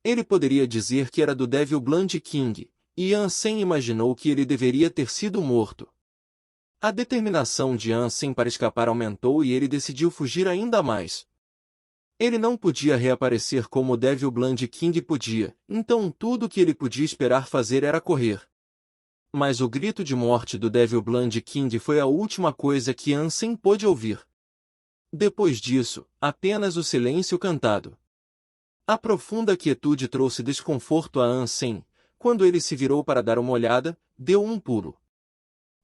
Ele poderia dizer que era do Devil Blood King, e Ansem imaginou que ele deveria ter sido morto. A determinação de Ansem para escapar aumentou e ele decidiu fugir ainda mais. Ele não podia reaparecer como o Devil Blood King podia, então tudo o que ele podia esperar fazer era correr. Mas o grito de morte do Devil Blood King foi a última coisa que Ansem pôde ouvir. Depois disso, apenas o silêncio cantado. A profunda quietude trouxe desconforto a Ansem. Quando ele se virou para dar uma olhada, deu um pulo.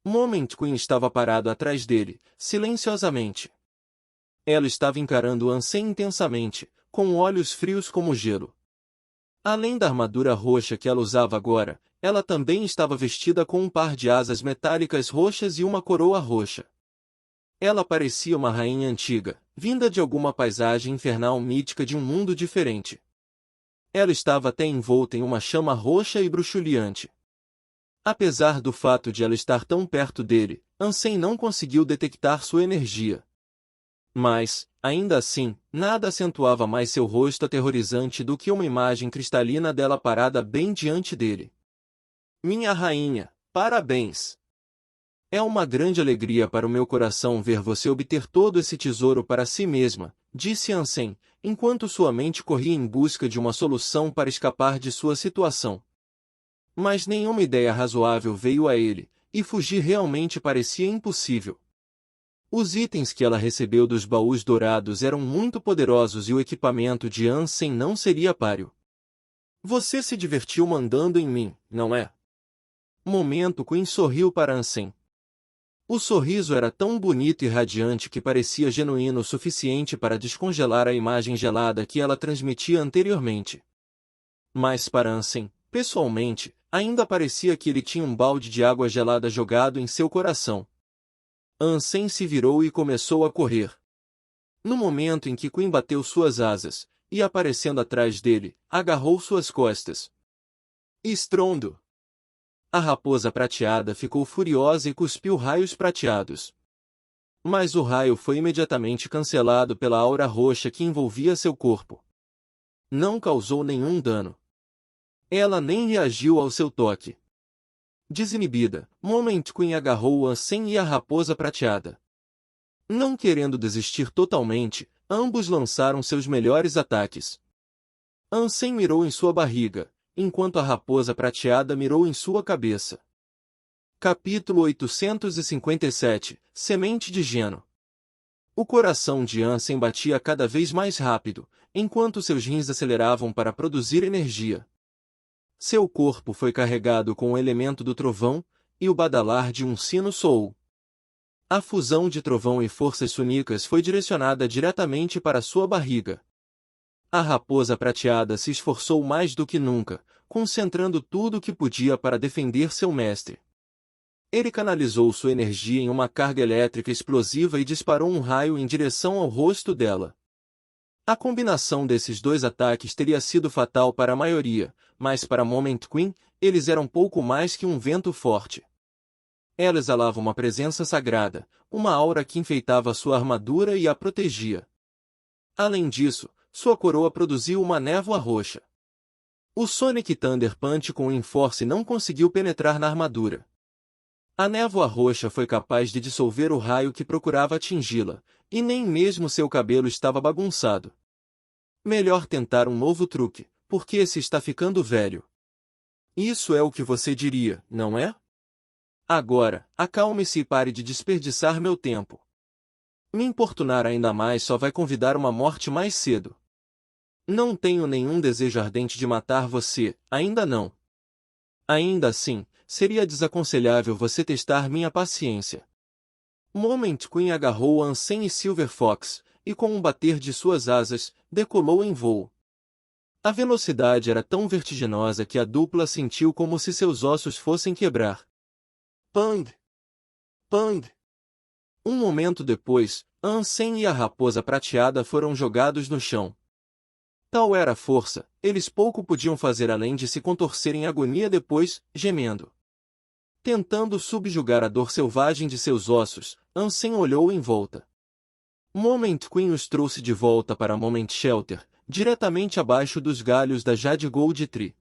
Moment Queen estava parado atrás dele, silenciosamente. Ela estava encarando Ansem intensamente, com olhos frios como gelo. Além da armadura roxa que ela usava agora, ela também estava vestida com um par de asas metálicas roxas e uma coroa roxa. Ela parecia uma rainha antiga, vinda de alguma paisagem infernal mítica de um mundo diferente. Ela estava até envolta em uma chama roxa e bruxuleante. Apesar do fato de ela estar tão perto dele, Ansem não conseguiu detectar sua energia. Mas, ainda assim, nada acentuava mais seu rosto aterrorizante do que uma imagem cristalina dela parada bem diante dele. Minha rainha, parabéns! É uma grande alegria para o meu coração ver você obter todo esse tesouro para si mesma, disse Ansem, enquanto sua mente corria em busca de uma solução para escapar de sua situação. Mas nenhuma ideia razoável veio a ele, e fugir realmente parecia impossível. Os itens que ela recebeu dos baús dourados eram muito poderosos e o equipamento de Ansem não seria páreo. Você se divertiu mandando em mim, não é? Momento Queen sorriu para Ansem. O sorriso era tão bonito e radiante que parecia genuíno o suficiente para descongelar a imagem gelada que ela transmitia anteriormente. Mas para Ansem, pessoalmente, ainda parecia que ele tinha um balde de água gelada jogado em seu coração. Ansem se virou e começou a correr. No momento em que Queen bateu suas asas, e aparecendo atrás dele, agarrou suas costas. Estrondo! A raposa prateada ficou furiosa e cuspiu raios prateados. Mas o raio foi imediatamente cancelado pela aura roxa que envolvia seu corpo. Não causou nenhum dano. Ela nem reagiu ao seu toque. Desinibida, Moment Queen agarrou Ansem e a raposa prateada. Não querendo desistir totalmente, ambos lançaram seus melhores ataques. Ansem mirou em sua barriga, enquanto a raposa prateada mirou em sua cabeça. Capítulo 857 Semente de Geno. O coração de Ansem batia cada vez mais rápido, enquanto seus rins aceleravam para produzir energia. Seu corpo foi carregado com o elemento do trovão, e o badalar de um sino soou. A fusão de trovão e forças sunicas foi direcionada diretamente para sua barriga. A raposa prateada se esforçou mais do que nunca, concentrando tudo o que podia para defender seu mestre. Ele canalizou sua energia em uma carga elétrica explosiva e disparou um raio em direção ao rosto dela. A combinação desses dois ataques teria sido fatal para a maioria, mas para Moment Queen, eles eram pouco mais que um vento forte. Ela exalava uma presença sagrada, uma aura que enfeitava sua armadura e a protegia. Além disso, sua coroa produziu uma névoa roxa. O Sonic Thunder Punch com Enforce não conseguiu penetrar na armadura. A névoa roxa foi capaz de dissolver o raio que procurava atingi-la, e nem mesmo seu cabelo estava bagunçado. Melhor tentar um novo truque, porque esse está ficando velho. Isso é o que você diria, não é? Agora, acalme-se e pare de desperdiçar meu tempo. Me importunar ainda mais só vai convidar uma morte mais cedo. Não tenho nenhum desejo ardente de matar você, ainda não. Ainda assim, seria desaconselhável você testar minha paciência. Moment Queen agarrou Ansem e Silver Fox, e com um bater de suas asas, decolou em voo. A velocidade era tão vertiginosa que a dupla sentiu como se seus ossos fossem quebrar. Pang! Pang! Um momento depois, Ansem e a raposa prateada foram jogados no chão. Tal era a força, eles pouco podiam fazer além de se contorcer em agonia depois, gemendo. Tentando subjugar a dor selvagem de seus ossos, Ansem olhou em volta. Moment Queen os trouxe de volta para Moment Shelter, diretamente abaixo dos galhos da Jade Gold Tree.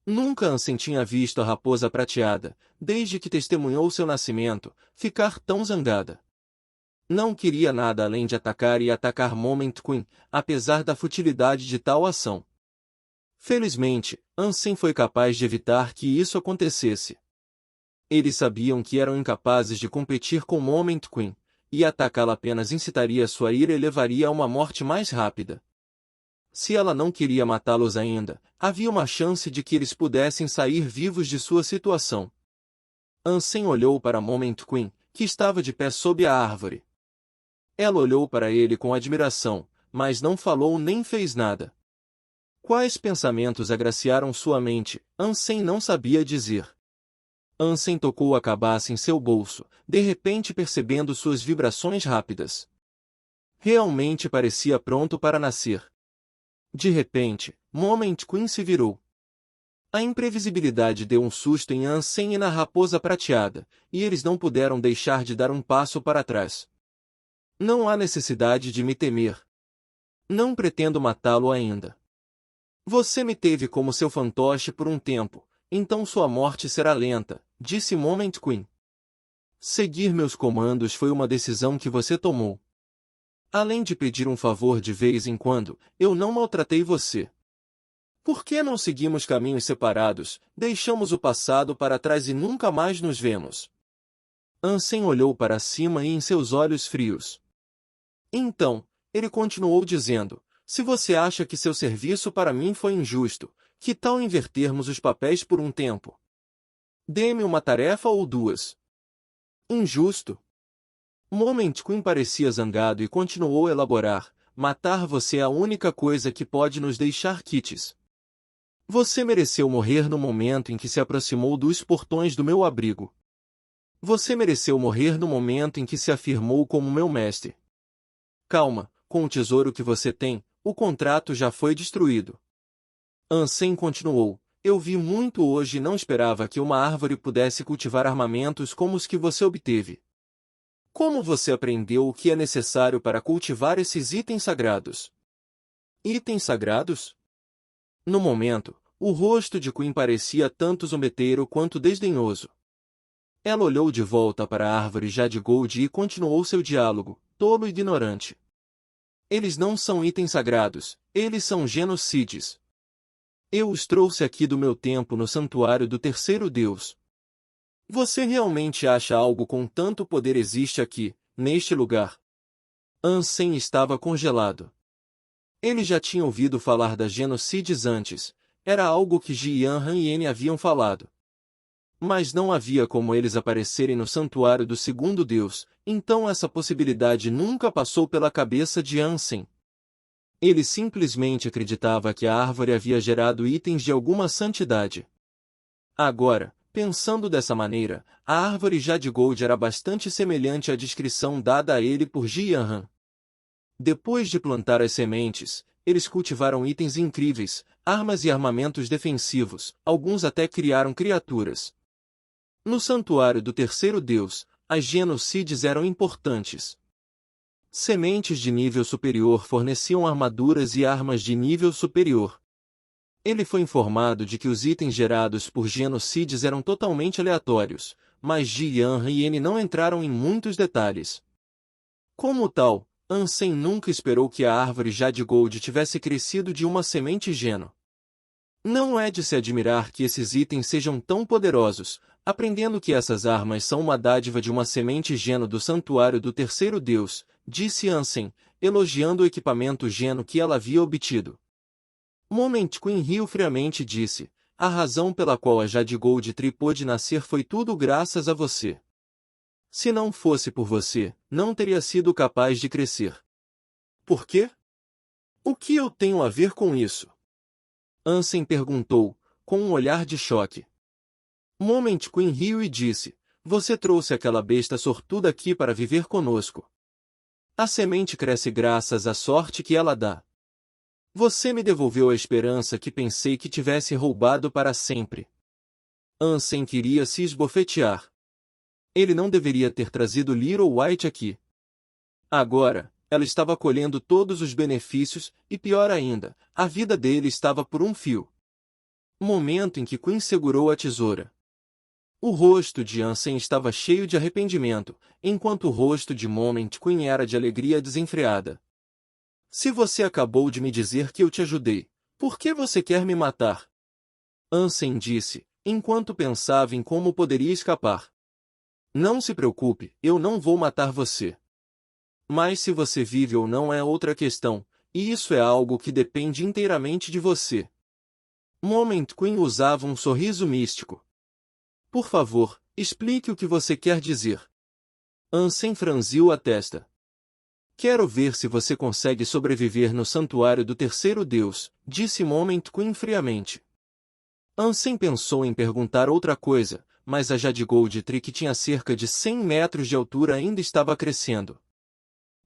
Nunca Ansem tinha visto a raposa prateada, desde que testemunhou seu nascimento, ficar tão zangada. Não queria nada além de atacar e atacar Moment Queen, apesar da futilidade de tal ação. Felizmente, Ansem foi capaz de evitar que isso acontecesse. Eles sabiam que eram incapazes de competir com Moment Queen, e atacá-la apenas incitaria sua ira e levaria a uma morte mais rápida. Se ela não queria matá-los ainda, havia uma chance de que eles pudessem sair vivos de sua situação. Ansem olhou para Moment Queen, que estava de pé sob a árvore. Ela olhou para ele com admiração, mas não falou nem fez nada. Quais pensamentos agraciaram sua mente, Ansem não sabia dizer. Ansem tocou a cabaça em seu bolso, de repente percebendo suas vibrações rápidas. Realmente parecia pronto para nascer. De repente, Moment Queen se virou. A imprevisibilidade deu um susto em Ansem e na raposa prateada, e eles não puderam deixar de dar um passo para trás. Não há necessidade de me temer. Não pretendo matá-lo ainda. Você me teve como seu fantoche por um tempo, então sua morte será lenta, disse Moment Queen. Seguir meus comandos foi uma decisão que você tomou. Além de pedir um favor de vez em quando, eu não maltratei você. Por que não seguimos caminhos separados, deixamos o passado para trás e nunca mais nos vemos? Ansem olhou para cima e em seus olhos frios. Então, ele continuou dizendo, se você acha que seu serviço para mim foi injusto, que tal invertermos os papéis por um tempo? Dê-me uma tarefa ou duas. Injusto? Moment Queen parecia zangado e continuou a elaborar, matar você é a única coisa que pode nos deixar quites. Você mereceu morrer no momento em que se aproximou dos portões do meu abrigo. Você mereceu morrer no momento em que se afirmou como meu mestre. Calma, com o tesouro que você tem, o contrato já foi destruído. Ansem continuou, eu vi muito hoje e não esperava que uma árvore pudesse cultivar armamentos como os que você obteve. Como você aprendeu o que é necessário para cultivar esses itens sagrados? Itens sagrados? No momento, o rosto de Queen parecia tanto zombeteiro quanto desdenhoso. Ela olhou de volta para a árvore Jade Gold e continuou seu diálogo, tolo e ignorante. Eles não são itens sagrados, eles são genocides. Eu os trouxe aqui do meu templo no santuário do terceiro Deus. Você realmente acha algo com tanto poder existe aqui, neste lugar? Ansem estava congelado. Ele já tinha ouvido falar das genocides antes, era algo que Ji Yanran e N haviam falado. Mas não havia como eles aparecerem no santuário do segundo deus, então essa possibilidade nunca passou pela cabeça de Ansem. Ele simplesmente acreditava que a árvore havia gerado itens de alguma santidade. Agora, pensando dessa maneira, a árvore Jade-Gold era bastante semelhante à descrição dada a ele por Ji Yanran. Depois de plantar as sementes, eles cultivaram itens incríveis, armas e armamentos defensivos, alguns até criaram criaturas. No santuário do terceiro deus, as genocides eram importantes. Sementes de nível superior forneciam armaduras e armas de nível superior. Ele foi informado de que os itens gerados por genocides eram totalmente aleatórios, mas Ji Yanran e N não entraram em muitos detalhes. Como tal, Ansem nunca esperou que a árvore Jade-Gold tivesse crescido de uma semente geno. Não é de se admirar que esses itens sejam tão poderosos, aprendendo que essas armas são uma dádiva de uma semente geno do santuário do terceiro deus, disse Ansem, elogiando o equipamento geno que ela havia obtido. Moment Queen riu friamente e disse, a razão pela qual a Jade-Gold Tree pôde nascer foi tudo graças a você. Se não fosse por você, não teria sido capaz de crescer. Por quê? O que eu tenho a ver com isso? Ansem perguntou, com um olhar de choque. Moment Queen riu e disse, você trouxe aquela besta sortuda aqui para viver conosco. A semente cresce graças à sorte que ela dá. Você me devolveu a esperança que pensei que tivesse roubado para sempre. Ansem queria se esbofetear. Ele não deveria ter trazido Little White aqui. Agora, ela estava colhendo todos os benefícios, e pior ainda, a vida dele estava por um fio. Momento em que Queen segurou a tesoura. O rosto de Ansem estava cheio de arrependimento, enquanto o rosto de Moment Queen era de alegria desenfreada. Se você acabou de me dizer que eu te ajudei, por que você quer me matar? Ansem disse, enquanto pensava em como poderia escapar. Não se preocupe, eu não vou matar você. Mas se você vive ou não é outra questão, e isso é algo que depende inteiramente de você. Moment Queen usava um sorriso místico. Por favor, explique o que você quer dizer. Ansem franziu a testa. Quero ver se você consegue sobreviver no santuário do terceiro deus, disse Moment Queen friamente. Ansem pensou em perguntar outra coisa, mas a Jade-Gold Tree que tinha cerca de 100 metros de altura ainda estava crescendo.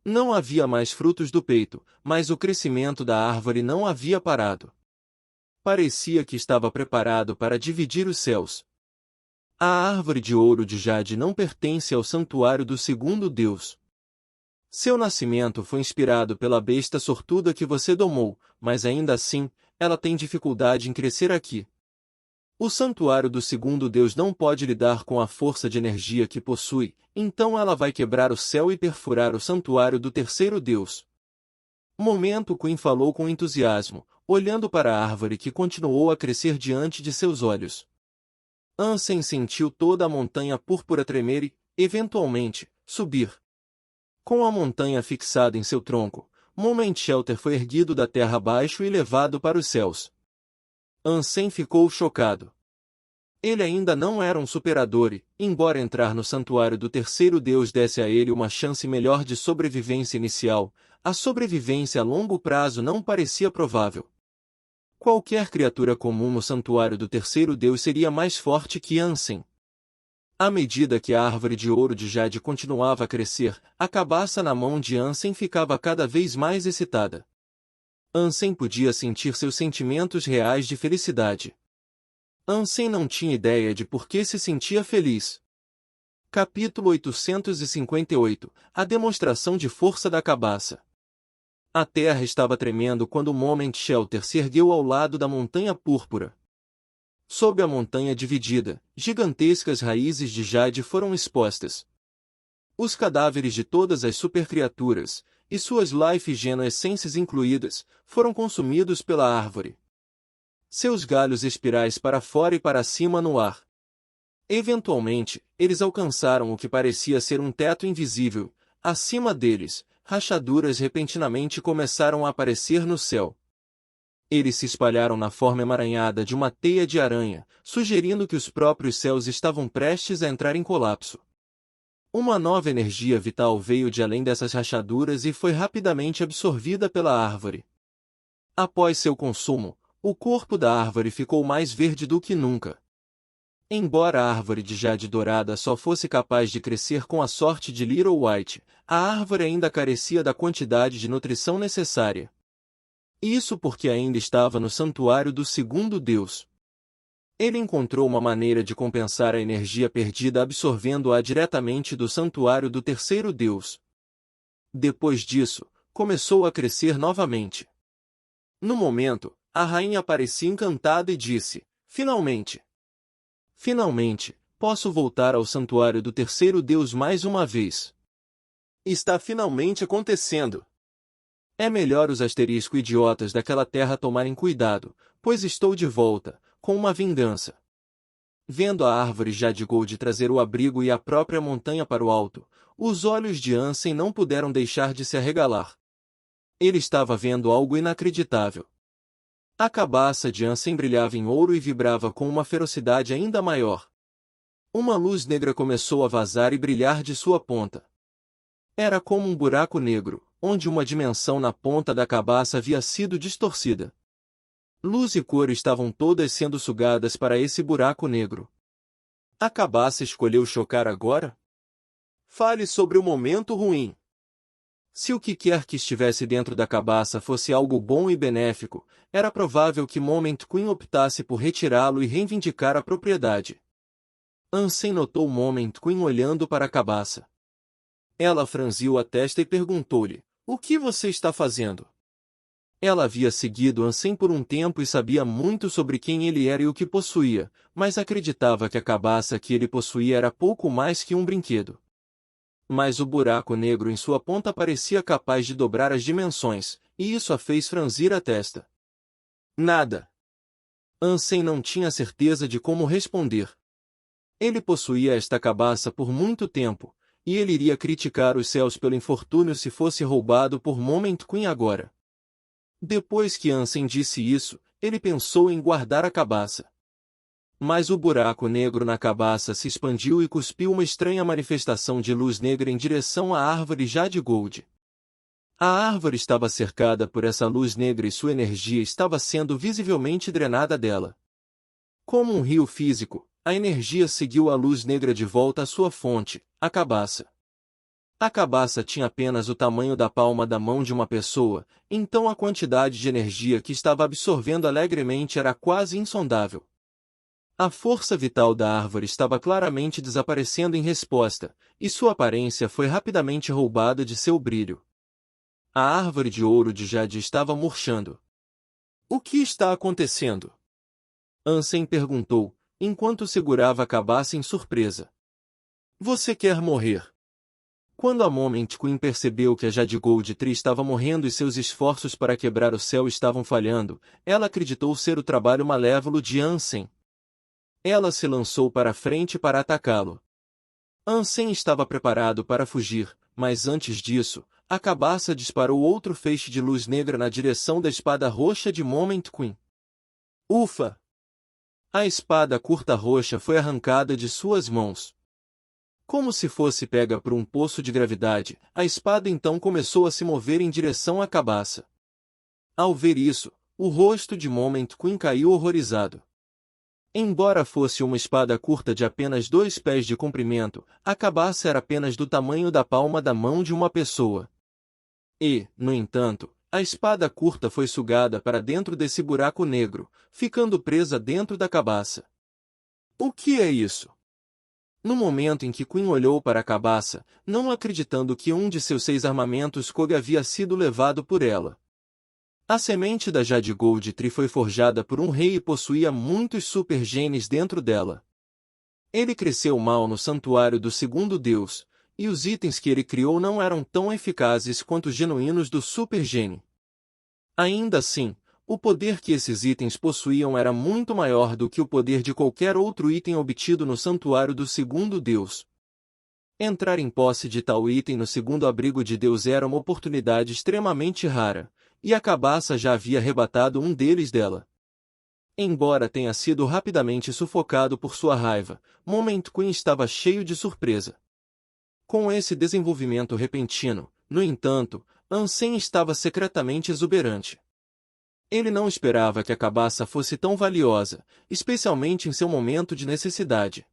Não havia mais frutos do peito, mas o crescimento da árvore não havia parado. Parecia que estava preparado para dividir os céus. A árvore de ouro de Jade não pertence ao santuário do segundo deus. Seu nascimento foi inspirado pela besta sortuda que você domou, mas ainda assim, ela tem dificuldade em crescer aqui. O santuário do segundo deus não pode lidar com a força de energia que possui, então ela vai quebrar o céu e perfurar o santuário do terceiro deus. Momento Queen falou com entusiasmo, olhando para a árvore que continuou a crescer diante de seus olhos. Ansem sentiu toda a montanha púrpura tremer e, eventualmente, subir. Com a montanha fixada em seu tronco, Moment Shelter foi erguido da terra abaixo e levado para os céus. Ansem ficou chocado. Ele ainda não era um superador e, embora entrar no santuário do terceiro deus desse a ele uma chance melhor de sobrevivência inicial, a sobrevivência a longo prazo não parecia provável. Qualquer criatura comum no santuário do terceiro deus seria mais forte que Ansem. À medida que a árvore de ouro de Jade continuava a crescer, a cabaça na mão de Ansem ficava cada vez mais excitada. Ansem podia sentir seus sentimentos reais de felicidade. Ansem não tinha ideia de por que se sentia feliz. Capítulo 858 – A demonstração de força da cabaça. A terra estava tremendo quando Moment Shelter se ergueu ao lado da montanha púrpura. Sob a montanha dividida, gigantescas raízes de Jade foram expostas. Os cadáveres de todas as supercriaturas, e suas Life Geno Essências incluídas, foram consumidos pela árvore. Seus galhos espirais para fora e para cima no ar. Eventualmente, eles alcançaram o que parecia ser um teto invisível. Acima deles, rachaduras repentinamente começaram a aparecer no céu. Eles se espalharam na forma emaranhada de uma teia de aranha, sugerindo que os próprios céus estavam prestes a entrar em colapso. Uma nova energia vital veio de além dessas rachaduras e foi rapidamente absorvida pela árvore. Após seu consumo, o corpo da árvore ficou mais verde do que nunca. Embora a árvore de jade dourada só fosse capaz de crescer com a sorte de Little White, a árvore ainda carecia da quantidade de nutrição necessária. Isso porque ainda estava no santuário do segundo Deus. Ele encontrou uma maneira de compensar a energia perdida absorvendo-a diretamente do santuário do terceiro Deus. Depois disso, começou a crescer novamente. No momento, a rainha parecia encantada e disse: Finalmente! Finalmente, posso voltar ao santuário do terceiro Deus mais uma vez. Está finalmente acontecendo. É melhor os idiotas daquela terra tomarem cuidado, pois estou de volta, com uma vingança. Vendo a árvore Jade Gold trazer o abrigo e a própria montanha para o alto, os olhos de Ansem não puderam deixar de se arregalar. Ele estava vendo algo inacreditável. A cabaça de Ansem brilhava em ouro e vibrava com uma ferocidade ainda maior. Uma luz negra começou a vazar e brilhar de sua ponta. Era como um buraco negro, onde uma dimensão na ponta da cabaça havia sido distorcida. Luz e cor estavam todas sendo sugadas para esse buraco negro. A cabaça escolheu chocar agora? Fale sobre o momento ruim. Se o que quer que estivesse dentro da cabaça fosse algo bom e benéfico, era provável que Moment Queen optasse por retirá-lo e reivindicar a propriedade. Ansem notou Moment Queen olhando para a cabaça. Ela franziu a testa e perguntou-lhe: O que você está fazendo? Ela havia seguido Ansem por um tempo e sabia muito sobre quem ele era e o que possuía, mas acreditava que a cabaça que ele possuía era pouco mais que um brinquedo. Mas o buraco negro em sua ponta parecia capaz de dobrar as dimensões, e isso a fez franzir a testa. Nada. Ansem não tinha certeza de como responder. Ele possuía esta cabaça por muito tempo, e ele iria criticar os céus pelo infortúnio se fosse roubado por Moment Queen agora. Depois que Ansem disse isso, ele pensou em guardar a cabaça. Mas o buraco negro na cabaça se expandiu e cuspiu uma estranha manifestação de luz negra em direção à árvore Jade Gold. A árvore estava cercada por essa luz negra e sua energia estava sendo visivelmente drenada dela. Como um rio físico, a energia seguiu a luz negra de volta à sua fonte, a cabaça. A cabaça tinha apenas o tamanho da palma da mão de uma pessoa, então a quantidade de energia que estava absorvendo alegremente era quase insondável. A força vital da árvore estava claramente desaparecendo em resposta, e sua aparência foi rapidamente roubada de seu brilho. A árvore de ouro de Jade estava murchando. O que está acontecendo? Ansem perguntou, enquanto segurava a cabaça em surpresa. Você quer morrer? Quando a Moment Queen percebeu que a Jade Gold Tree estava morrendo e seus esforços para quebrar o céu estavam falhando, ela acreditou ser o trabalho malévolo de Ansem. Ela se lançou para a frente para atacá-lo. Ansem estava preparado para fugir, mas antes disso, a cabaça disparou outro feixe de luz negra na direção da espada roxa de Moment Queen. Ufa! A espada curta roxa foi arrancada de suas mãos. Como se fosse pega por um poço de gravidade, a espada então começou a se mover em direção à cabaça. Ao ver isso, o rosto de Moment Queen caiu horrorizado. Embora fosse uma espada curta de apenas 2 pés de comprimento, a cabaça era apenas do tamanho da palma da mão de uma pessoa. E, no entanto, a espada curta foi sugada para dentro desse buraco negro, ficando presa dentro da cabaça. O que é isso? No momento em que Queen olhou para a cabaça, não acreditando que um de seus 6 armamentos Koga havia sido levado por ela. A semente da Jade Gold Tree foi forjada por um rei e possuía muitos super genes dentro dela. Ele cresceu mal no santuário do segundo Deus, e os itens que ele criou não eram tão eficazes quanto os genuínos do super gene. Ainda assim, o poder que esses itens possuíam era muito maior do que o poder de qualquer outro item obtido no santuário do segundo Deus. Entrar em posse de tal item no segundo abrigo de Deus era uma oportunidade extremamente rara, e a cabaça já havia arrebatado um deles dela. Embora tenha sido rapidamente sufocado por sua raiva, Moment Queen estava cheio de surpresa. Com esse desenvolvimento repentino, no entanto, Ansem estava secretamente exuberante. Ele não esperava que a cabaça fosse tão valiosa, especialmente em seu momento de necessidade.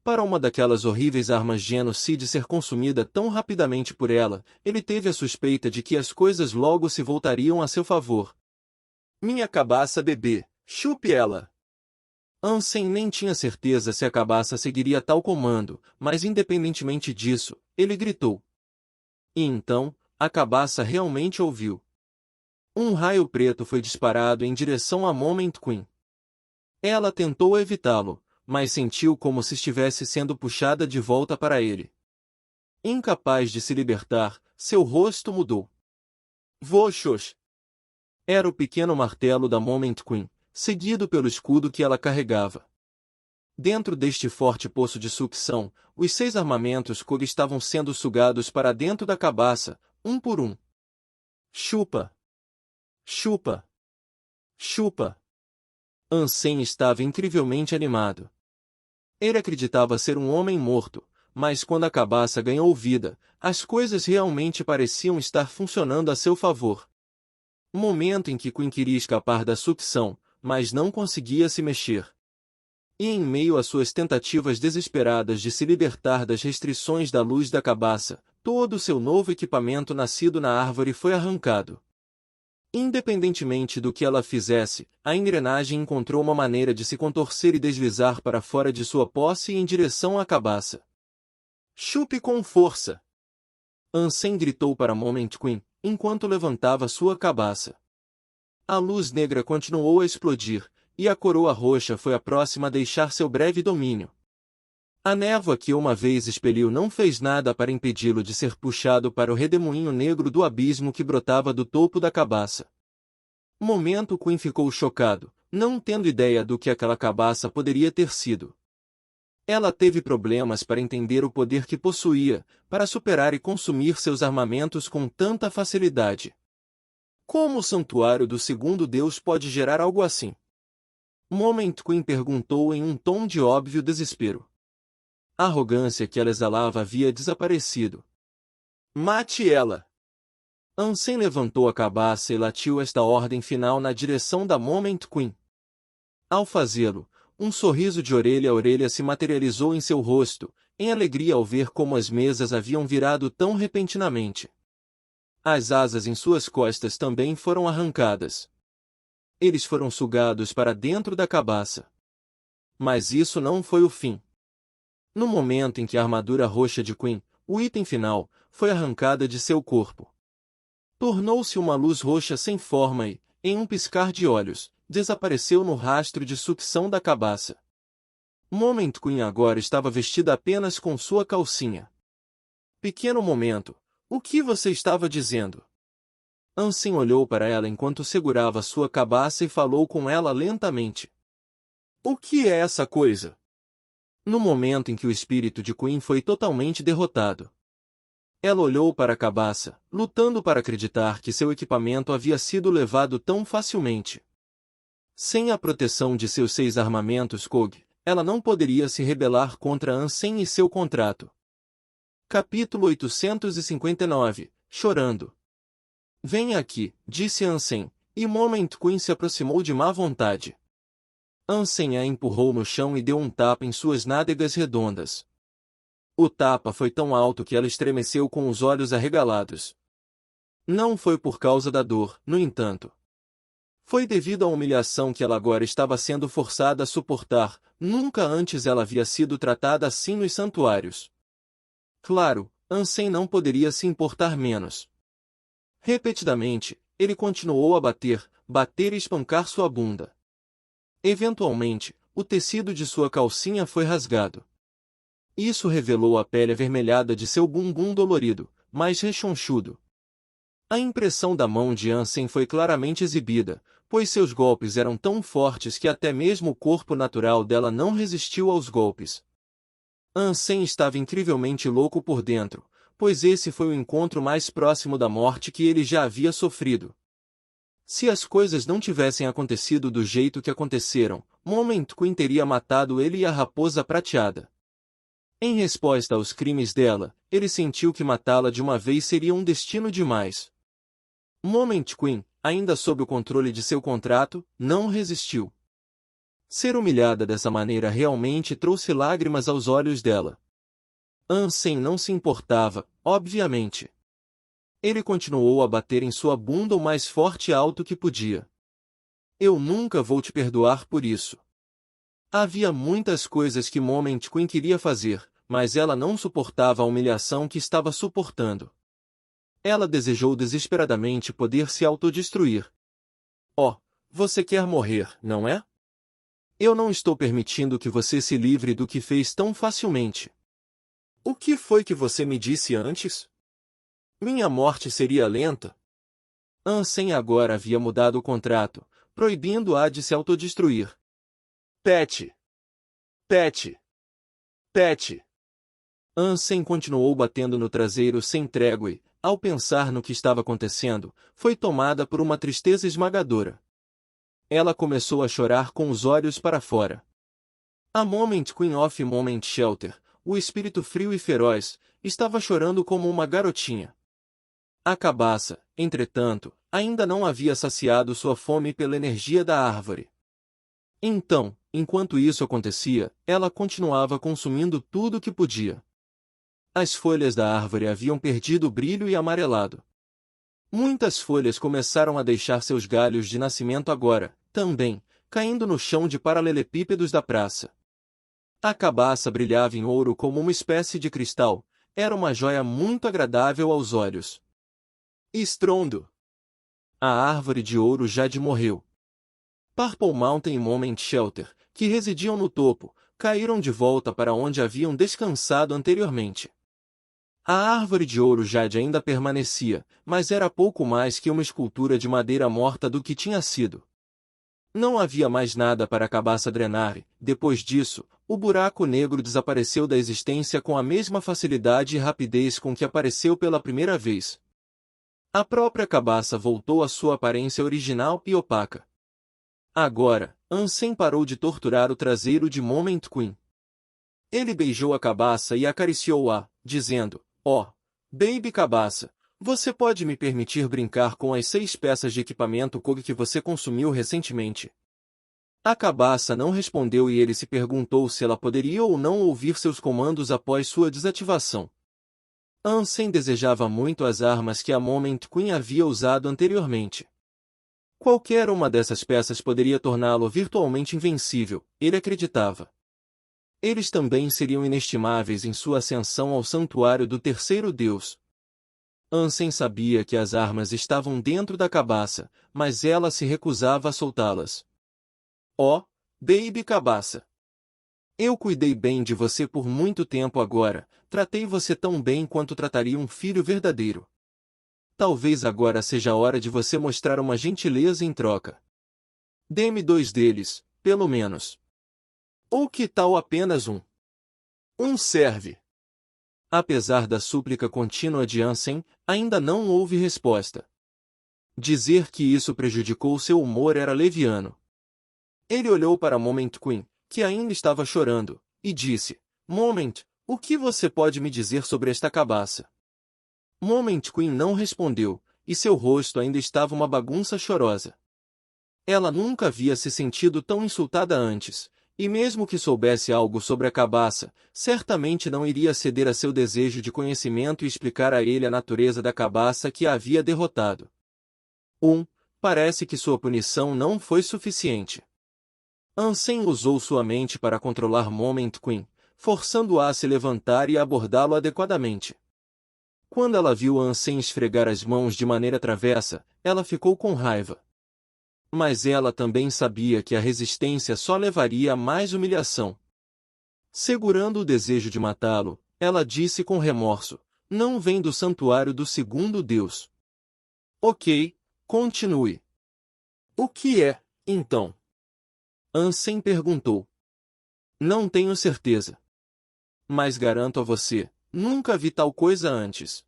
Para uma daquelas horríveis armas genocide ser consumida tão rapidamente por ela, ele teve a suspeita de que as coisas logo se voltariam a seu favor. Minha cabaça bebê, chupe ela! Ansem nem tinha certeza se a cabaça seguiria tal comando, mas independentemente disso, ele gritou. E então, a cabaça realmente ouviu. Um raio preto foi disparado em direção a Moment Queen. Ela tentou evitá-lo, mas sentiu como se estivesse sendo puxada de volta para ele. Incapaz de se libertar, seu rosto mudou. Voxos! Era o pequeno martelo da Moment Queen, seguido pelo escudo que ela carregava. Dentro deste forte poço de sucção, os 6 armamentos Kog estavam sendo sugados para dentro da cabaça, um por um. Chupa! Chupa! Chupa! Ansem estava incrivelmente animado. Ele acreditava ser um homem morto, mas quando a cabaça ganhou vida, as coisas realmente pareciam estar funcionando a seu favor. Momento em que Queen queria escapar da sucção, mas não conseguia se mexer. E em meio às suas tentativas desesperadas de se libertar das restrições da luz da cabaça, todo o seu novo equipamento nascido na árvore foi arrancado. Independentemente do que ela fizesse, a engrenagem encontrou uma maneira de se contorcer e deslizar para fora de sua posse e em direção à cabaça. Chupe com força! Ansem gritou para Moment Queen, enquanto levantava sua cabaça. A luz negra continuou a explodir, e a coroa roxa foi a próxima a deixar seu breve domínio. A névoa que uma vez expeliu não fez nada para impedi-lo de ser puxado para o redemoinho negro do abismo que brotava do topo da cabaça. Momento Queen ficou chocado, não tendo ideia do que aquela cabaça poderia ter sido. Ela teve problemas para entender o poder que possuía, para superar e consumir seus armamentos com tanta facilidade. Como o santuário do segundo Deus pode gerar algo assim? Moment Queen perguntou em um tom de óbvio desespero. A arrogância que ela exalava havia desaparecido. Mate ela! Ansem levantou a cabaça e latiu esta ordem final na direção da Moment Queen. Ao fazê-lo, um sorriso de orelha a orelha se materializou em seu rosto, em alegria ao ver como as mesas haviam virado tão repentinamente. As asas em suas costas também foram arrancadas. Eles foram sugados para dentro da cabaça. Mas isso não foi o fim. No momento em que a armadura roxa de Queen, o item final, foi arrancada de seu corpo, tornou-se uma luz roxa sem forma e, em um piscar de olhos, desapareceu no rastro de sucção da cabaça. Moment Queen agora estava vestida apenas com sua calcinha. Pequeno momento, o que você estava dizendo? Ansem olhou para ela enquanto segurava sua cabaça e falou com ela lentamente. O que é essa coisa? No momento em que o espírito de Queen foi totalmente derrotado, ela olhou para a cabaça, lutando para acreditar que seu equipamento havia sido levado tão facilmente. Sem a proteção de seus 6 armamentos Kog, ela não poderia se rebelar contra Ansem e seu contrato. Capítulo 859, Chorando. Venha aqui, disse Ansem, e Moment Queen se aproximou de má vontade. Ansem a empurrou no chão e deu um tapa em suas nádegas redondas. O tapa foi tão alto que ela estremeceu com os olhos arregalados. Não foi por causa da dor, no entanto. Foi devido à humilhação que ela agora estava sendo forçada a suportar, nunca antes ela havia sido tratada assim nos santuários. Claro, Ansem não poderia se importar menos. Repetidamente, ele continuou a bater e espancar sua bunda. Eventualmente, o tecido de sua calcinha foi rasgado. Isso revelou a pele avermelhada de seu bumbum dolorido, mas rechonchudo. A impressão da mão de Ansem foi claramente exibida, pois seus golpes eram tão fortes que até mesmo o corpo natural dela não resistiu aos golpes. Ansem estava incrivelmente louco por dentro, pois esse foi o encontro mais próximo da morte que ele já havia sofrido. Se as coisas não tivessem acontecido do jeito que aconteceram, Moment Queen teria matado ele e a Raposa Prateada. Em resposta aos crimes dela, ele sentiu que matá-la de uma vez seria um destino demais. Moment Queen, ainda sob o controle de seu contrato, não resistiu. Ser humilhada dessa maneira realmente trouxe lágrimas aos olhos dela. Ansem não se importava, obviamente. Ele continuou a bater em sua bunda o mais forte e alto que podia. Eu nunca vou te perdoar por isso. Havia muitas coisas que Moment Queen queria fazer, mas ela não suportava a humilhação que estava suportando. Ela desejou desesperadamente poder se autodestruir. Oh, você quer morrer, não é? Eu não estou permitindo que você se livre do que fez tão facilmente. O que foi que você me disse antes? Minha morte seria lenta? Ansem agora havia mudado o contrato, proibindo-a de se autodestruir. Pet! Pet! Pet! Ansem continuou batendo no traseiro sem trégua e, ao pensar no que estava acontecendo, foi tomada por uma tristeza esmagadora. Ela começou a chorar com os olhos para fora. A Moment Queen of Moment Shelter, o espírito frio e feroz, estava chorando como uma garotinha. A cabaça, entretanto, ainda não havia saciado sua fome pela energia da árvore. Então, enquanto isso acontecia, ela continuava consumindo tudo o que podia. As folhas da árvore haviam perdido o brilho e amarelado. Muitas folhas começaram a deixar seus galhos de nascimento agora, também, caindo no chão de paralelepípedos da praça. A cabaça brilhava em ouro como uma espécie de cristal, era uma joia muito agradável aos olhos. Estrondo! A árvore de ouro Jade morreu. Purple Mountain e Moment Shelter, que residiam no topo, caíram de volta para onde haviam descansado anteriormente. A árvore de ouro Jade ainda permanecia, mas era pouco mais que uma escultura de madeira morta do que tinha sido. Não havia mais nada para a cabaça drenar e, depois disso, o buraco negro desapareceu da existência com a mesma facilidade e rapidez com que apareceu pela primeira vez. A própria cabaça voltou à sua aparência original e opaca. Agora, Ansem parou de torturar o traseiro de Moment Queen. Ele beijou a cabaça e acariciou-a, dizendo, "Oh, baby cabaça, você pode me permitir brincar com as 6 peças de equipamento KOG que você consumiu recentemente?" A cabaça não respondeu e ele se perguntou se ela poderia ou não ouvir seus comandos após sua desativação. Ansem desejava muito as armas que a Moment Queen havia usado anteriormente. Qualquer uma dessas peças poderia torná-lo virtualmente invencível, ele acreditava. Eles também seriam inestimáveis em sua ascensão ao santuário do terceiro deus. Ansem sabia que as armas estavam dentro da cabaça, mas ela se recusava a soltá-las. Oh, baby cabaça! Eu cuidei bem de você por muito tempo agora, tratei você tão bem quanto trataria um filho verdadeiro. Talvez agora seja a hora de você mostrar uma gentileza em troca. Dê-me 2 deles, pelo menos. Ou que tal apenas um? Um serve. Apesar da súplica contínua de Ansem, ainda não houve resposta. Dizer que isso prejudicou seu humor era leviano. Ele olhou para Moment Queen, que ainda estava chorando, e disse, "Moment, o que você pode me dizer sobre esta cabaça?" Moment Queen não respondeu, e seu rosto ainda estava uma bagunça chorosa. Ela nunca havia se sentido tão insultada antes, e mesmo que soubesse algo sobre a cabaça, certamente não iria ceder a seu desejo de conhecimento e explicar a ele a natureza da cabaça que a havia derrotado. Parece que sua punição não foi suficiente. Ansem usou sua mente para controlar Moment Queen, forçando-a a se levantar e abordá-lo adequadamente. Quando ela viu Ansem esfregar as mãos de maneira travessa, ela ficou com raiva. Mas ela também sabia que a resistência só levaria a mais humilhação. Segurando o desejo de matá-lo, ela disse com remorso, "Não vem do santuário do segundo deus." Ok, continue. O que é, então? Ansem perguntou. Não tenho certeza. Mas garanto a você, nunca vi tal coisa antes.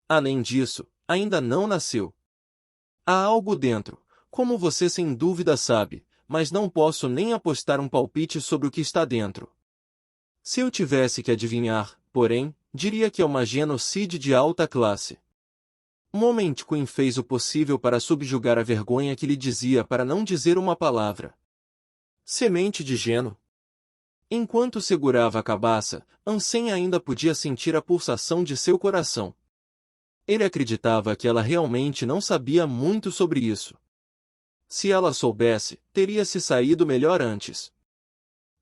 Além disso, ainda não nasceu. Há algo dentro, como você sem dúvida sabe, mas não posso nem apostar um palpite sobre o que está dentro. Se eu tivesse que adivinhar, porém, diria que é uma genocide de alta classe. Moment Queen fez o possível para subjugar a vergonha que lhe dizia para não dizer uma palavra. Semente de geno. Enquanto segurava a cabaça, Ansem ainda podia sentir a pulsação de seu coração. Ele acreditava que ela realmente não sabia muito sobre isso. Se ela soubesse, teria se saído melhor antes.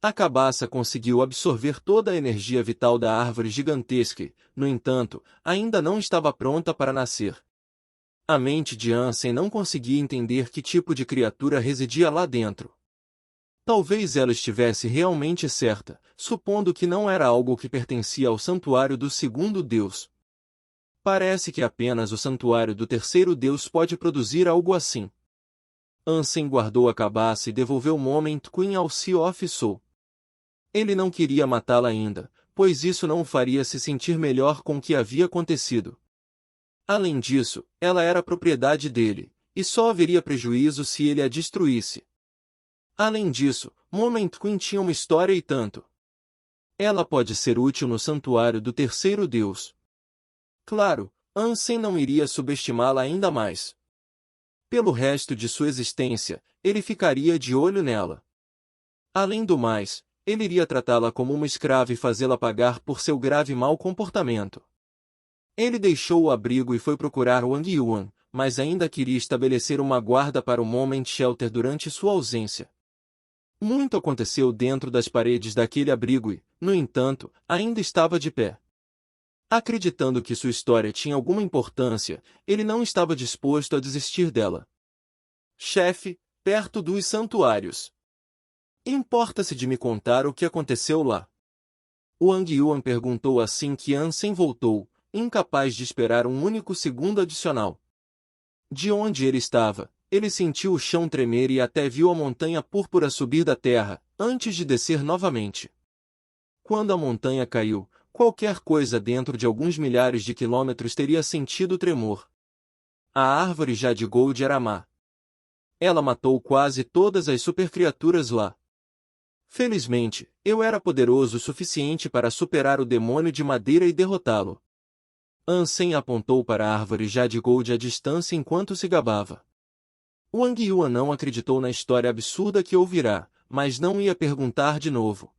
A cabaça conseguiu absorver toda a energia vital da árvore gigantesca e, no entanto, ainda não estava pronta para nascer. A mente de Ansem não conseguia entender que tipo de criatura residia lá dentro. Talvez ela estivesse realmente certa, supondo que não era algo que pertencia ao santuário do segundo Deus. Parece que apenas o santuário do terceiro Deus pode produzir algo assim. Ansem guardou a cabaça e devolveu Moment Queen ao Sea of Soul. Ele não queria matá-la ainda, pois isso não o faria se sentir melhor com o que havia acontecido. Além disso, ela era propriedade dele, e só haveria prejuízo se ele a destruísse. Além disso, Moment Queen tinha uma história e tanto. Ela pode ser útil no santuário do terceiro Deus. Claro, Ansem não iria subestimá-la ainda mais. Pelo resto de sua existência, ele ficaria de olho nela. Além do mais, ele iria tratá-la como uma escrava e fazê-la pagar por seu grave mau comportamento. Ele deixou o abrigo e foi procurar Wang Yuan, mas ainda queria estabelecer uma guarda para o Moment Shelter durante sua ausência. Muito aconteceu dentro das paredes daquele abrigo e, no entanto, ainda estava de pé. Acreditando que sua história tinha alguma importância, ele não estava disposto a desistir dela. Chefe, perto dos santuários. Importa-se de me contar o que aconteceu lá? Wang Yuan perguntou assim que Ansem voltou, incapaz de esperar um único segundo adicional. De onde ele estava, ele sentiu o chão tremer e até viu a montanha púrpura subir da terra, antes de descer novamente. Quando a montanha caiu, qualquer coisa dentro de alguns milhares de quilômetros teria sentido o tremor. A árvore Jade Gold era má. Ela matou quase todas as supercriaturas lá. Felizmente, eu era poderoso o suficiente para superar o demônio de madeira e derrotá-lo. Ansem apontou para a árvore Jade Gold à distância enquanto se gabava. Wang Yuan não acreditou na história absurda que ouvirá, mas não ia perguntar de novo.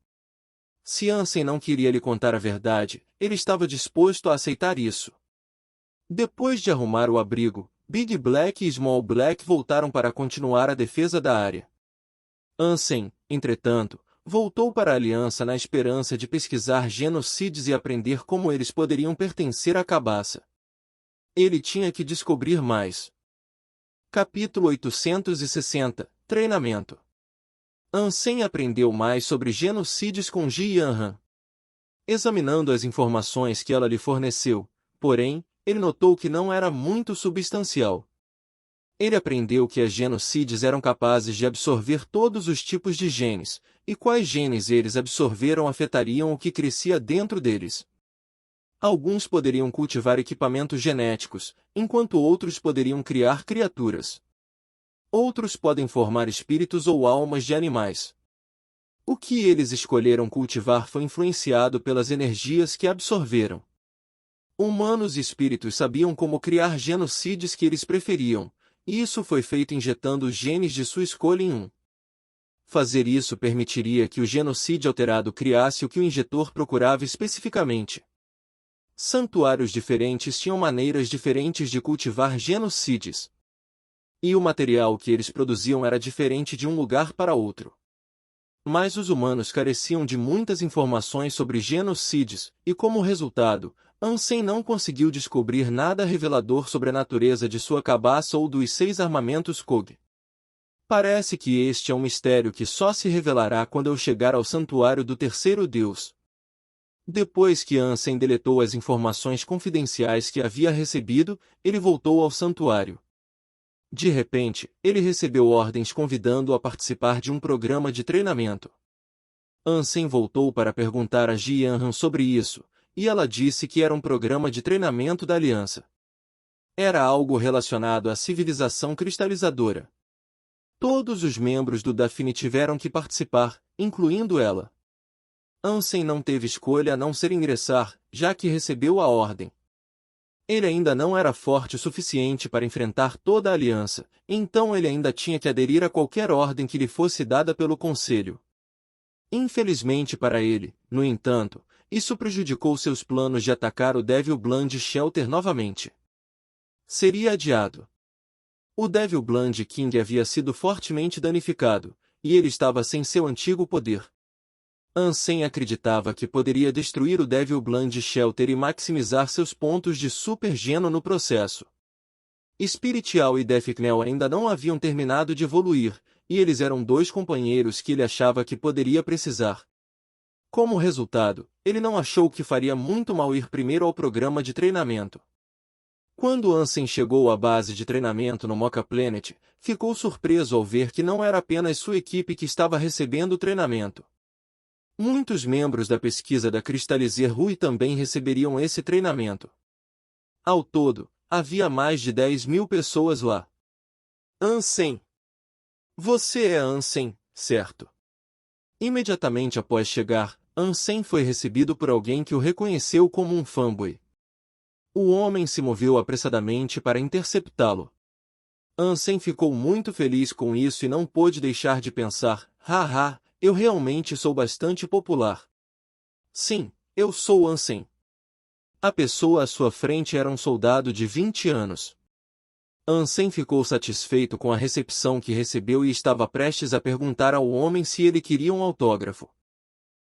Se Ansem não queria lhe contar a verdade, ele estava disposto a aceitar isso. Depois de arrumar o abrigo, Big Black e Small Black voltaram para continuar a defesa da área. Ansem, entretanto, voltou para a Aliança na esperança de pesquisar genocides e aprender como eles poderiam pertencer à cabaça. Ele tinha que descobrir mais. Capítulo 860 – Treinamento. Ansem aprendeu mais sobre genocides com Ji Yanran. Examinando as informações que ela lhe forneceu, porém, ele notou que não era muito substancial. Ele aprendeu que as genocides eram capazes de absorver todos os tipos de genes, e quais genes eles absorveram afetariam o que crescia dentro deles. Alguns poderiam cultivar equipamentos genéticos, enquanto outros poderiam criar criaturas. Outros podem formar espíritos ou almas de animais. O que eles escolheram cultivar foi influenciado pelas energias que absorveram. Humanos e espíritos sabiam como criar genocides que eles preferiam, e isso foi feito injetando os genes de sua escolha em um. Fazer isso permitiria que o genocídio alterado criasse o que o injetor procurava especificamente. Santuários diferentes tinham maneiras diferentes de cultivar genocides. E o material que eles produziam era diferente de um lugar para outro. Mas os humanos careciam de muitas informações sobre genocides, e como resultado, Ansem não conseguiu descobrir nada revelador sobre a natureza de sua cabaça ou dos 6 armamentos Kog. Parece que este é um mistério que só se revelará quando eu chegar ao santuário do terceiro Deus. Depois que Ansem deletou as informações confidenciais que havia recebido, ele voltou ao santuário. De repente, ele recebeu ordens convidando-o a participar de um programa de treinamento. Ansem voltou para perguntar a Ji Yanran sobre isso, e ela disse que era um programa de treinamento da Aliança. Era algo relacionado à civilização cristalizadora. Todos os membros do Dafne tiveram que participar, incluindo ela. Ansem não teve escolha a não ser ingressar, já que recebeu a ordem. Ele ainda não era forte o suficiente para enfrentar toda a aliança, então ele ainda tinha que aderir a qualquer ordem que lhe fosse dada pelo Conselho. Infelizmente para ele, no entanto, isso prejudicou seus planos de atacar o Devil Blood Shelter novamente. Seria adiado. O Devil Blood King havia sido fortemente danificado, e ele estava sem seu antigo poder. Ansem acreditava que poderia destruir o Devil Blood Shelter e maximizar seus pontos de Super Geno no processo. Spiritual e Deathknell ainda não haviam terminado de evoluir, e eles eram dois companheiros que ele achava que poderia precisar. Como resultado, ele não achou que faria muito mal ir primeiro ao programa de treinamento. Quando Ansem chegou à base de treinamento no Mocha Planet, ficou surpreso ao ver que não era apenas sua equipe que estava recebendo o treinamento. Muitos membros da pesquisa da Crystalizer Rui também receberiam esse treinamento. Ao todo, havia mais de 10.000 pessoas lá. Ansem. Você é Ansem, certo? Imediatamente após chegar, Ansem foi recebido por alguém que o reconheceu como um fanboy. O homem se moveu apressadamente para interceptá-lo. Ansem ficou muito feliz com isso e não pôde deixar de pensar, haha, eu realmente sou bastante popular. Sim, eu sou Ansem. A pessoa à sua frente era um soldado de 20 anos. Ansem ficou satisfeito com a recepção que recebeu e estava prestes a perguntar ao homem se ele queria um autógrafo.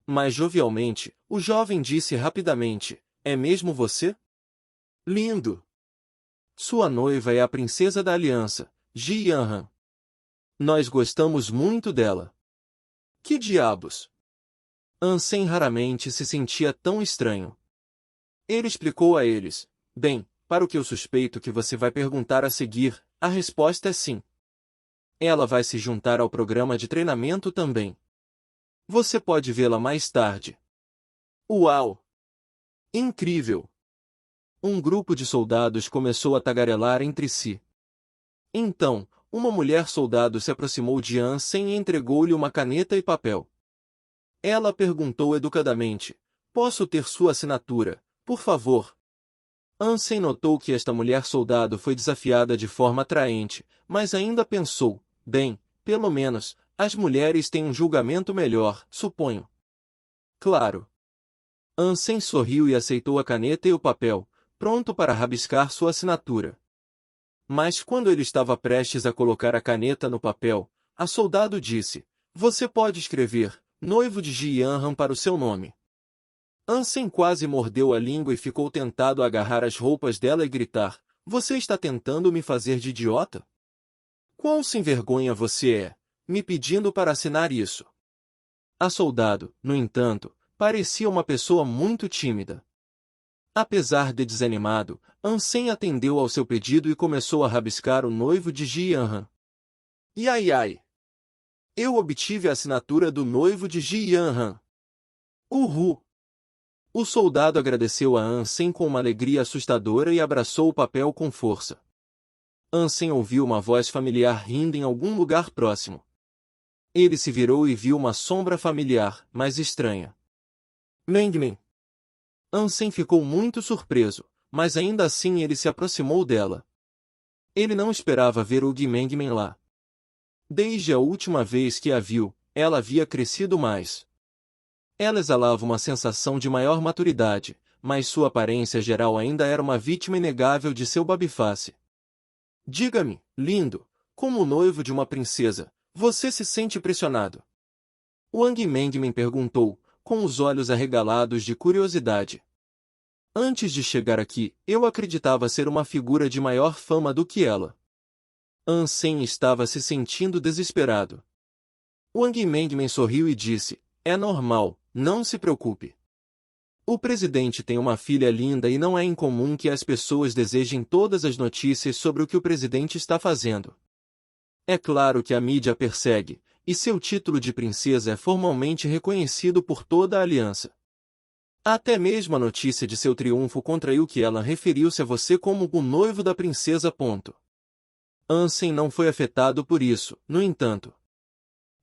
Mas jovialmente, o jovem disse rapidamente, é mesmo você? Lindo! Sua noiva é a princesa da aliança, Ji Yanran. Nós gostamos muito dela. Que diabos? Ansem raramente se sentia tão estranho. Ele explicou a eles, bem, para o que eu suspeito que você vai perguntar a seguir, a resposta é sim. Ela vai se juntar ao programa de treinamento também. Você pode vê-la mais tarde. Uau! Incrível! Um grupo de soldados começou a tagarelar entre si. Então, uma mulher soldado se aproximou de Ansem e entregou-lhe uma caneta e papel. Ela perguntou educadamente, posso ter sua assinatura, por favor? Ansem notou que esta mulher soldado foi desafiada de forma atraente, mas ainda pensou, bem, pelo menos, as mulheres têm um julgamento melhor, suponho. Claro. Ansem sorriu e aceitou a caneta e o papel, pronto para rabiscar sua assinatura. Mas quando ele estava prestes a colocar a caneta no papel, a soldado disse, você pode escrever, noivo de Ji Yanran para o seu nome. Ansem quase mordeu a língua e ficou tentado a agarrar as roupas dela e gritar, você está tentando me fazer de idiota? Quão sem vergonha você é, me pedindo para assinar isso. A soldado, no entanto, parecia uma pessoa muito tímida. Apesar de desanimado, Ansem atendeu ao seu pedido e começou a rabiscar o noivo de Ji Yanran. Ai! Eu obtive a assinatura do noivo de Ji Yanran. Uhul! O soldado agradeceu a Ansem com uma alegria assustadora e abraçou o papel com força. Ansem ouviu uma voz familiar rindo em algum lugar próximo. Ele se virou e viu uma sombra familiar, mas estranha. Mengmen! Ansem ficou muito surpreso, mas ainda assim ele se aproximou dela. Ele não esperava ver o Mengmen lá. Desde a última vez que a viu, ela havia crescido mais. Ela exalava uma sensação de maior maturidade, mas sua aparência geral ainda era uma vítima inegável de seu babiface. Diga-me, lindo, como noivo de uma princesa, você se sente pressionado? Wang Mengmen perguntou, com os olhos arregalados de curiosidade. Antes de chegar aqui, eu acreditava ser uma figura de maior fama do que ela. Ansem estava se sentindo desesperado. Wang Mengmen sorriu e disse, é normal, não se preocupe. O presidente tem uma filha linda e não é incomum que as pessoas desejem todas as notícias sobre o que o presidente está fazendo. É claro que a mídia a persegue, e seu título de princesa é formalmente reconhecido por toda a aliança. Até mesmo a notícia de seu triunfo contraiu que ela referiu-se a você como o noivo da princesa. Ansem não foi afetado por isso, no entanto.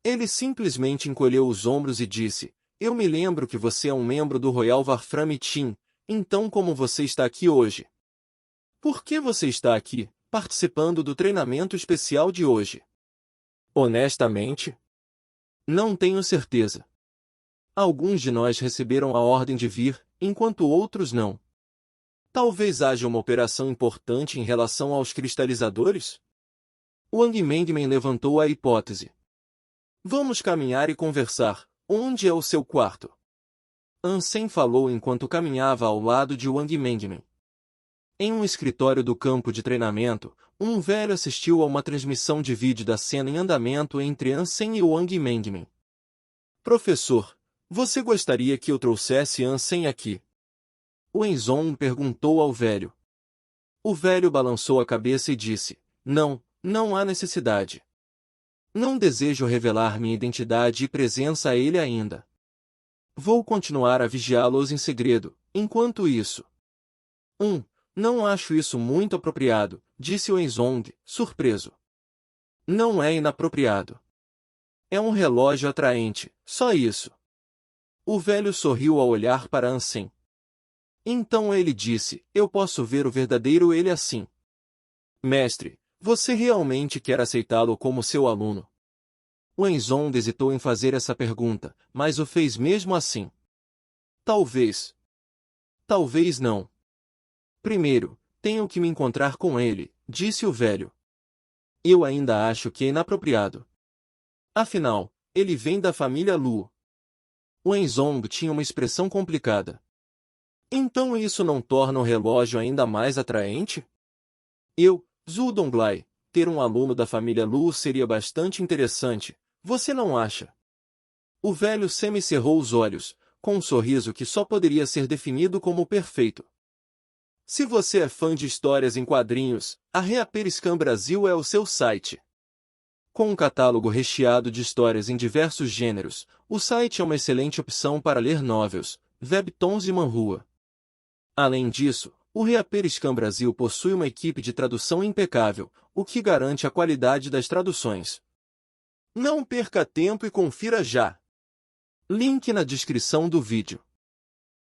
Ele simplesmente encolheu os ombros e disse: "Eu me lembro que você é um membro do Royal Warframe Team, então como você está aqui hoje? Por que você está aqui, participando do treinamento especial de hoje?" Honestamente, não tenho certeza. Alguns de nós receberam a ordem de vir, enquanto outros não. Talvez haja uma operação importante em relação aos cristalizadores? Wang Mengmen levantou a hipótese. Vamos caminhar e conversar. Onde é o seu quarto? Ansem falou enquanto caminhava ao lado de Wang Mengmen. Em um escritório do campo de treinamento, um velho assistiu a uma transmissão de vídeo da cena em andamento entre Ansem e Wang Mengmen. Professor, você gostaria que eu trouxesse Ansem aqui? Wenzong perguntou ao velho. O velho balançou a cabeça e disse: Não, não há necessidade. Não desejo revelar minha identidade e presença a ele ainda. Vou continuar a vigiá-los em segredo, enquanto isso. Não acho isso muito apropriado, disse Wenzong, surpreso. Não é inapropriado. É um relógio atraente, só isso. O velho sorriu ao olhar para Ansem. Então ele disse: Eu posso ver o verdadeiro ele assim. Mestre, você realmente quer aceitá-lo como seu aluno? Wenzong hesitou em fazer essa pergunta, mas o fez mesmo assim. Talvez. Talvez não. Primeiro, tenho que me encontrar com ele, disse o velho. Eu ainda acho que é inapropriado. Afinal, ele vem da família Lu. Wenzong tinha uma expressão complicada. Então isso não torna o relógio ainda mais atraente? Zhu Donglai, ter um aluno da família Lu seria bastante interessante, você não acha? O velho semicerrou os olhos, com um sorriso que só poderia ser definido como perfeito. Se você é fã de histórias em quadrinhos, a Reaperiscan Brasil é o seu site. Com um catálogo recheado de histórias em diversos gêneros, o site é uma excelente opção para ler novels, webtoons e manhua. Além disso, o Reaperiscan Brasil possui uma equipe de tradução impecável, o que garante a qualidade das traduções. Não perca tempo e confira já! Link na descrição do vídeo.